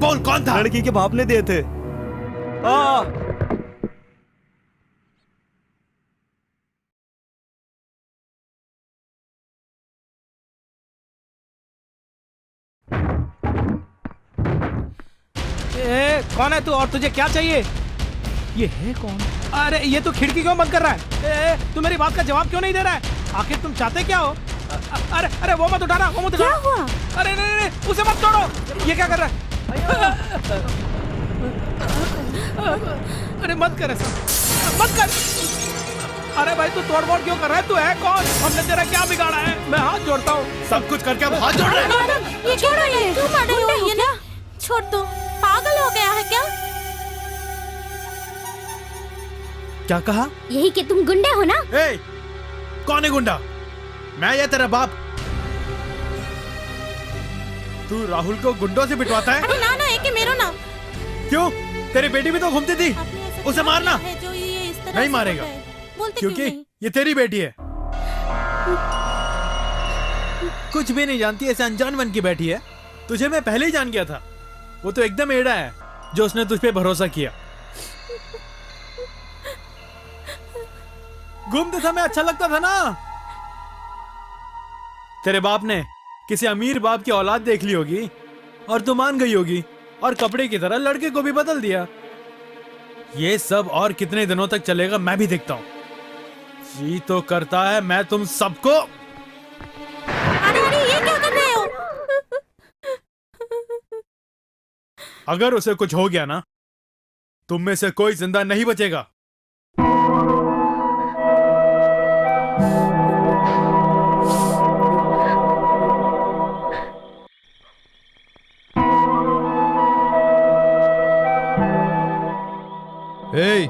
बोल कौन था? लड़की के बाप ने दिए थे। कौन है तू और तुझे क्या चाहिए? ये है कौन? अरे ये तू खिड़की क्यों बंद कर रहा है? तू मेरी बात का जवाब क्यों नहीं दे रहा है? आखिर तुम चाहते क्या हो? अरे अरे वो मत उठाना, वो मत उठाना। क्या हुआ? अरे नहीं नहीं उसे मत तोड़ो। ये क्या कर रहा है? अरे मत कर ऐसा, मत कर। अरे भाई तू तोड़फोड़ क्यों कर रहा है? तू है कौन? हमने तेरा क्या बिगाड़ा है? मैं हाथ जोड़ता हूँ। सब कुछ करके अब हाथ जोड़ रहे हैं। ये छोड़ो, ये क्यों मार रहे हो? ये ना छोड़ दो। पागल हो गया है क्या? क्या कहा? यही कि तुम गुंडे हो ना? ए, कौन है गुंडा? मैं या तेरा बाप? तू राहुल को गुंडों से बिटवाता है? अरे ना ना, एक मेरो ना। क्यों? तेरी बेटी भी तो घूमती थी, उसे मारना। जो ये इस तरह नहीं से मारेगा, बोल रहे हैं। बोलते क्योंकि क्यों नहीं? ये तेरी बेटी है। कुछ भी नहीं जानती, ऐसे अनजान बन की बैठी है। तुझे मैं पहले ही जान गया था। वो तो एकदम एड़ा है जो उसने तुझ पे भरोसा किया। घूमते समय अच्छा लगता था ना? तेरे बाप ने किसी अमीर बाप की औलाद देख ली होगी और तू मान गई होगी और कपड़े की तरह लड़के को भी बदल दिया। ये सब और कितने दिनों तक चलेगा मैं भी देखता हूं। जी तो करता है मैं तुम सबको। अरे अरे ये क्या कर रहे हो? अगर उसे कुछ हो गया ना, तुम में से कोई जिंदा नहीं बचेगा। ए,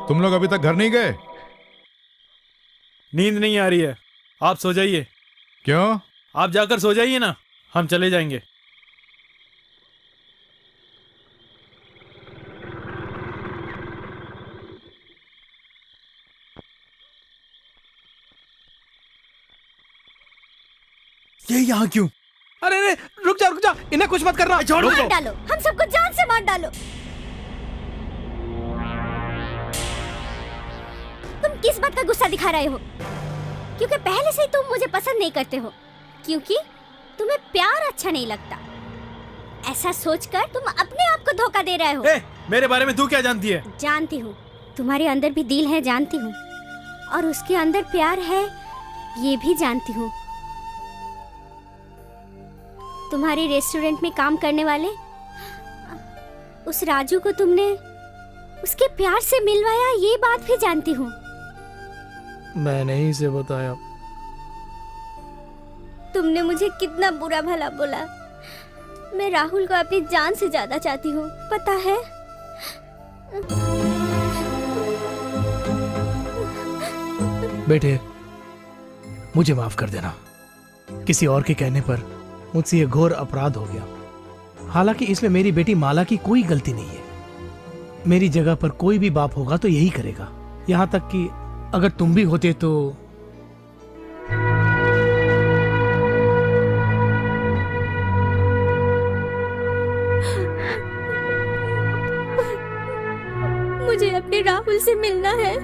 तुम लोग अभी तक घर नहीं गए? नींद नहीं आ रही है, आप सो जाइए। क्यों? आप जाकर सो जाइए ना, हम चले जाएंगे। ये यहाँ क्यों? अरे अरे रुक जा, इन्हें कुछ मत करना। छोड़ मार डालो, हम सबको जान से मार डालो। तुम किस बात का गुस्सा दिखा रहे हो? क्योंकि पहले से ही तुम मुझे पसंद नहीं करते हो, क्योंकि तुम्हें प्यार अच्छा नहीं लगता। ऐसा सोचकर तुम अपने आप को धोखा दे रहे हो। मेरे बारे में तू क्या जानती है? जानती हूँ, तुम्हारे अंदर भी दिल है, जानती हूँ, और उसके अंदर प्यार है, ये भी जानती हूँ। तुम्हारे रेस्टोरेंट में काम करने वाले उस राजू को तुमने उसके प्यार से मिलवाया, ये बात भी जानती हूँ। मैंने ही से बताया। तुमने मुझे कितना बुरा भला बोला। मैं राहुल को अपनी जान से ज्यादा चाहती हूँ, पता है? बेटे, मुझे माफ कर देना। किसी और के कहने पर मुझसे ये घोर अपराध हो गया। हालांकि इसमें मेरी बेटी माला की कोई गलती नहीं है। मेरी जगह पर कोई भी बाप होगा तो यही करेगा। यहाँ तक कि अगर तुम भी होते तो। मुझे अपने राहुल से मिलना है।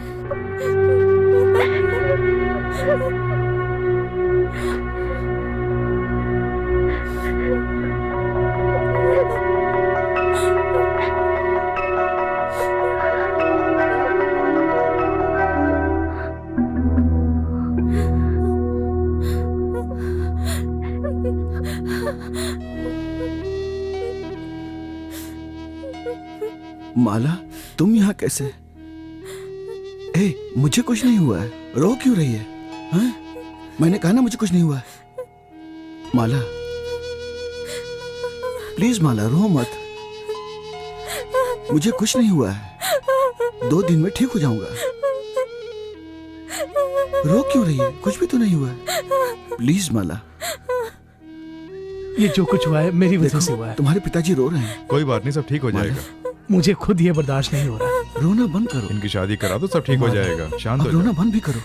माला, तुम यहाँ कैसे? मुझे कुछ नहीं हुआ है, रो क्यों रही है? हाँ? मैंने कहा ना मुझे कुछ नहीं हुआ है। माला प्लीज माला, रो मत। मुझे कुछ नहीं हुआ है, 2 दिन में ठीक हो जाऊंगा। रो क्यों रही है? कुछ भी तो नहीं हुआ है। प्लीज माला। ये जो कुछ हुआ है मेरी वजह से हुआ है। तुम्हारे पिताजी रो रहे हैं। कोई बात नहीं, सब ठीक हो जाएगा। मुझे खुद ये बर्दाश्त नहीं हो रहा। रोना बंद करो। इनकी शादी करा दो, सब ठीक हो जाएगा। शांत हो जाओ। रोना बंद भी करो,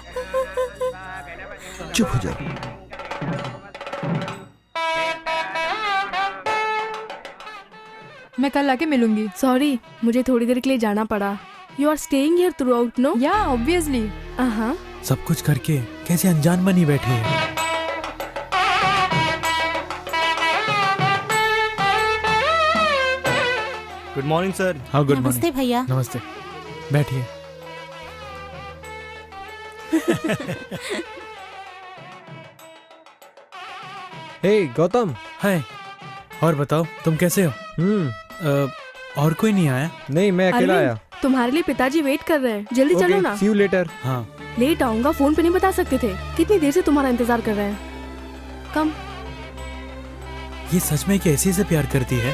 चुप हो जाओ। मैं कल आके मिलूंगी। सॉरी, मुझे थोड़ी देर के लिए जाना पड़ा। You are staying here throughout, no? या ऑब्वियसली। सब कुछ करके कैसे अनजान बनी बैठी है। Good morning sir. हाँ, गुड मॉर्निंग। नमस्ते भैया। नमस्ते, बैठिए। हे गौतम। हाय, और बताओ तुम कैसे हो? और कोई नहीं आया? नहीं, मैं अकेला अरविंद, आया। तुम्हारे लिए पिताजी वेट कर रहे हैं, जल्दी चलो ना। सी यू लेटर। हाँ। लेट आऊंगा, फोन पे नहीं बता सकते थे? कितनी देर से तुम्हारा इंतजार कर रहे हैं। कम। ये सच में कैसी से प्यार करती है?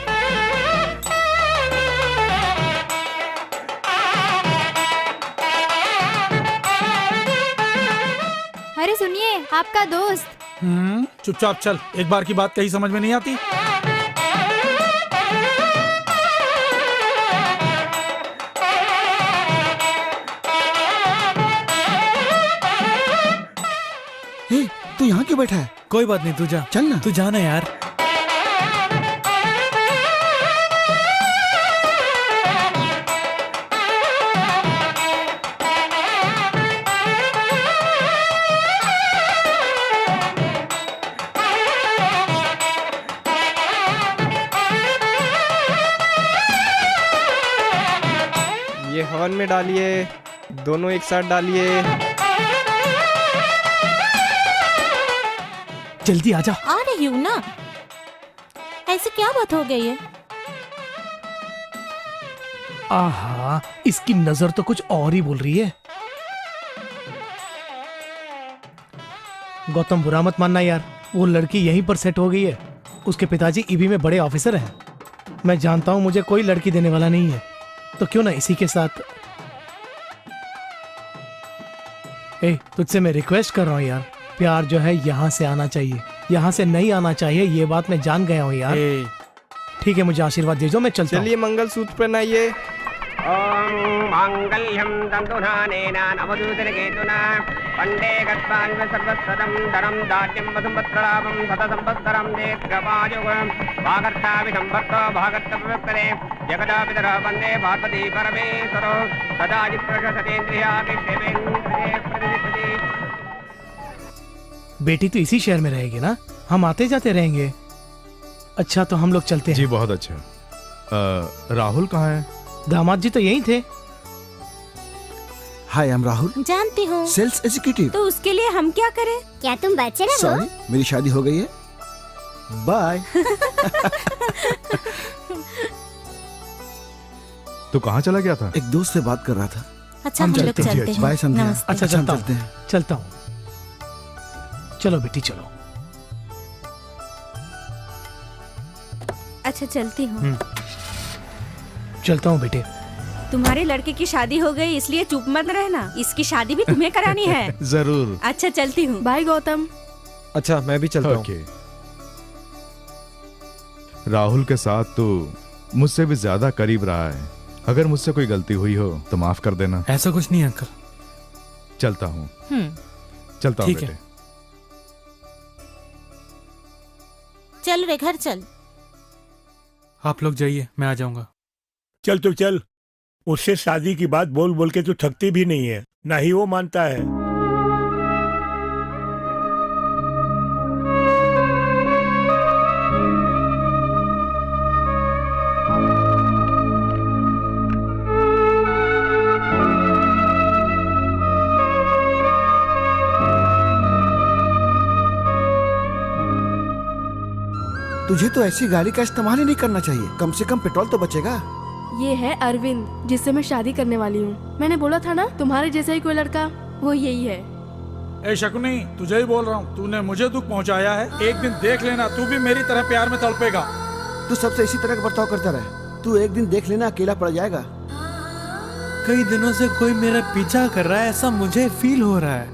अरे सुनिए, आपका दोस्त। चुपचाप चल, एक बार की बात कहीं समझ में नहीं आती। तू यहाँ क्यों बैठा है? कोई बात नहीं, तू जा। चल ना। तू जाना यार। ये हवन में डालिए, दोनों एक साथ डालिए। जल्दी आजा। आ रही हूँ ना। ऐसे क्या बात हो गई है? आहा, इसकी नजर तो कुछ और ही बोल रही है। गौतम, बुरा मत मानना यार, वो लड़की यहीं पर सेट हो गई है। उसके पिताजी ईबी में बड़े ऑफिसर हैं। मैं जानता हूँ मुझे कोई लड़की देने वाला नहीं है, तो क्यों ना इसी के साथ। ए, तुझसे मैं रिक्वेस्ट कर रहा हूँ यार, प्यार जो है यहाँ से आना चाहिए, यहाँ से नहीं आना चाहिए। ये बात मैं जान गया हूँ यार। ठीक है, मुझे आशीर्वाद दे दो, मैं चलता हूँ। चलिए मंगल सूत्र पहनाइए। ओम मांगल्यम तंतुधानेन नवदूतनकेतुना वन्दे गत्वांग सर्वसदं धनं दाट्यं वसुमत्रलाभं शतसंवत्सरं दीर्घमायुः वागर्ताविदम्भर्तो भागर्तप्रवक्तरे जगदापितरः वन्दे पार्वती परमेश्वरो सदाजित्प्रशतेन्द्रियाभिषेवेन्द्रिये प्रतिष्ठति। बेटी तो इसी शहर में रहेगी ना? हम आते जाते रहेंगे। अच्छा, तो हम लोग चलते हैं। जी बहुत अच्छा। राहुल कहाँ है? दामाद जी तो यहीं थे। हाय, आई एम राहुल, जानती हूँ। Sales executive. तो उसके लिए हम क्या करें? क्या तुम बैचलर हो? सॉरी, मेरी शादी हो गई है। बाय। तू कहाँ चला गया था? एक दोस्त से बात कर रहा था। अच्छा, हम लोग चलते हैं। बाय संध्या। अच्छा, हम चलता चलते हूँ। हैं। चलता हूँ। चलो बेटी, चलो। अच्छा, चलती हूँ। चलता हूँ बेटे। तुम्हारे लड़के की शादी हो गई, इसलिए चुप मत रहना। इसकी शादी भी तुम्हें करानी है। जरूर। अच्छा, चलती हूँ। बाय गौतम। अच्छा, मैं भी चलता हूँ। राहुल के साथ तू मुझसे भी ज्यादा करीब रहा है। अगर मुझसे कोई गलती हुई हो तो माफ कर देना। ऐसा कुछ नहीं अंकल। चलता हूँ। चलता हूँ ठीक है। बेटे। चल रे, घर चल। आप लोग जाइए, मैं आ जाऊंगा। चल तो चल। उससे शादी की बात बोल बोल के तू थकती भी नहीं है, ना ही वो मानता है। तुझे तो ऐसी गाड़ी का इस्तेमाल ही नहीं करना चाहिए, कम से कम पेट्रोल तो बचेगा। ये है अरविंद, जिससे मैं शादी करने वाली हूँ। मैंने बोला था ना, तुम्हारे जैसा ही कोई लड़का, वो यही है। ए शकुनी, तुझे ही बोल रहा हूँ, तूने मुझे दुख पहुँचाया है। एक दिन देख लेना, तू भी मेरी तरह प्यार में तड़पेगा। तू सबसे इसी तरह का बर्ताव करता रहे। तू एक दिन देख लेना, अकेला पड़ जाएगा। कई दिनों से कोई मेरा पीछा कर रहा है, ऐसा मुझे फील हो रहा है।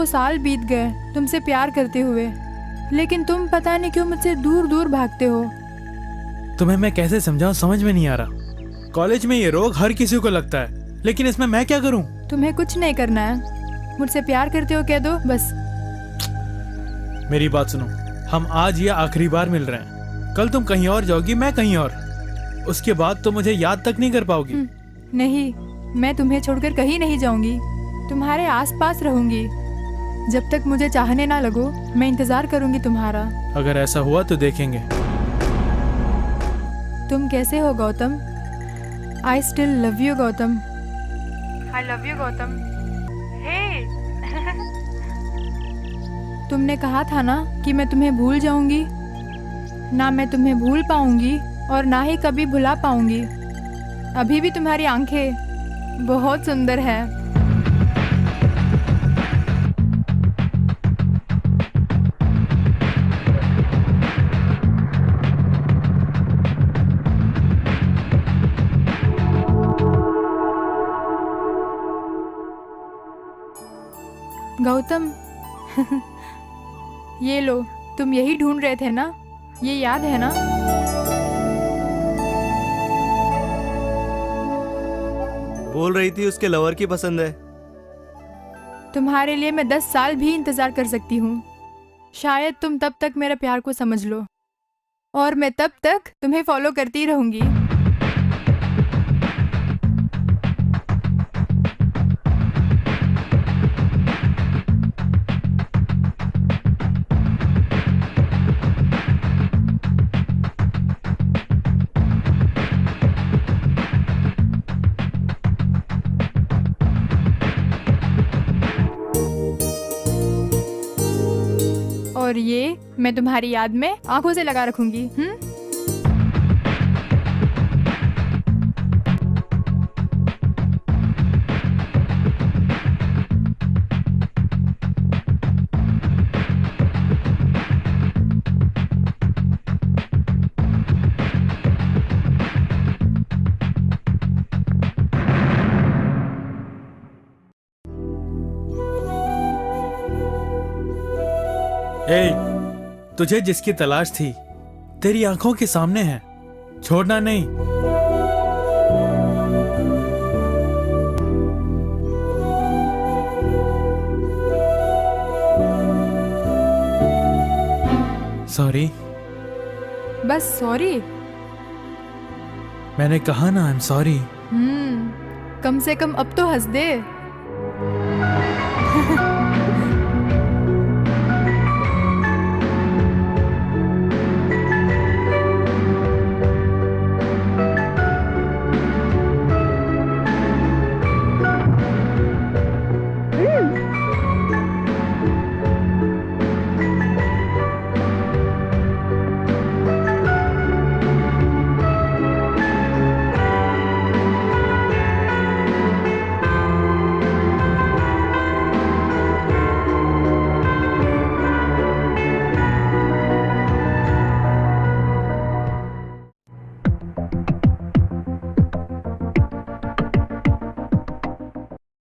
साल बीत गए तुमसे प्यार करते हुए, लेकिन तुम पता नहीं क्यों मुझसे दूर दूर भागते हो। तुम्हें मैं कैसे समझाऊं, समझ में नहीं आ रहा। कॉलेज में ये रोग हर किसी को लगता है, लेकिन इसमें मैं क्या करूं? तुम्हें कुछ नहीं करना है, मुझसे प्यार करते हो कह दो बस। मेरी बात सुनो, हम आज ये आखिरी बार मिल रहे हैं। कल तुम कहीं और जाओगी, मैं कहीं और। उसके बाद तो मुझे याद तक नहीं कर पाओगी। नहीं, मैं तुम्हें छोड़कर कहीं नहीं जाऊंगी, तुम्हारे आसपास रहूंगी। जब तक मुझे चाहने ना लगो, मैं इंतजार करूंगी तुम्हारा। अगर ऐसा हुआ तो देखेंगे। तुम कैसे हो Gautam? I still love you Gautam. I love you Gautam. Hey तुमने कहा था ना कि मैं तुम्हें भूल जाऊंगी। ना मैं तुम्हें भूल पाऊंगी और ना ही कभी भुला पाऊंगी। अभी भी तुम्हारी आंखें बहुत सुंदर है। गौतम ये लो, तुम यही ढूंढ रहे थे ना? ये याद है ना? बोल रही थी उसके लवर की पसंद है। तुम्हारे लिए मैं 10 साल भी इंतजार कर सकती हूँ। शायद तुम तब तक मेरा प्यार को समझ लो, और मैं तब तक तुम्हें फॉलो करती रहूंगी। और ये मैं तुम्हारी याद में आंखों से लगा रखूंगी। ए, तुझे जिसकी तलाश थी तेरी आंखों के सामने है, छोड़ना नहीं। सॉरी। बस सॉरी? मैंने कहा ना, आई एम सॉरी। कम से कम अब तो हंस दे।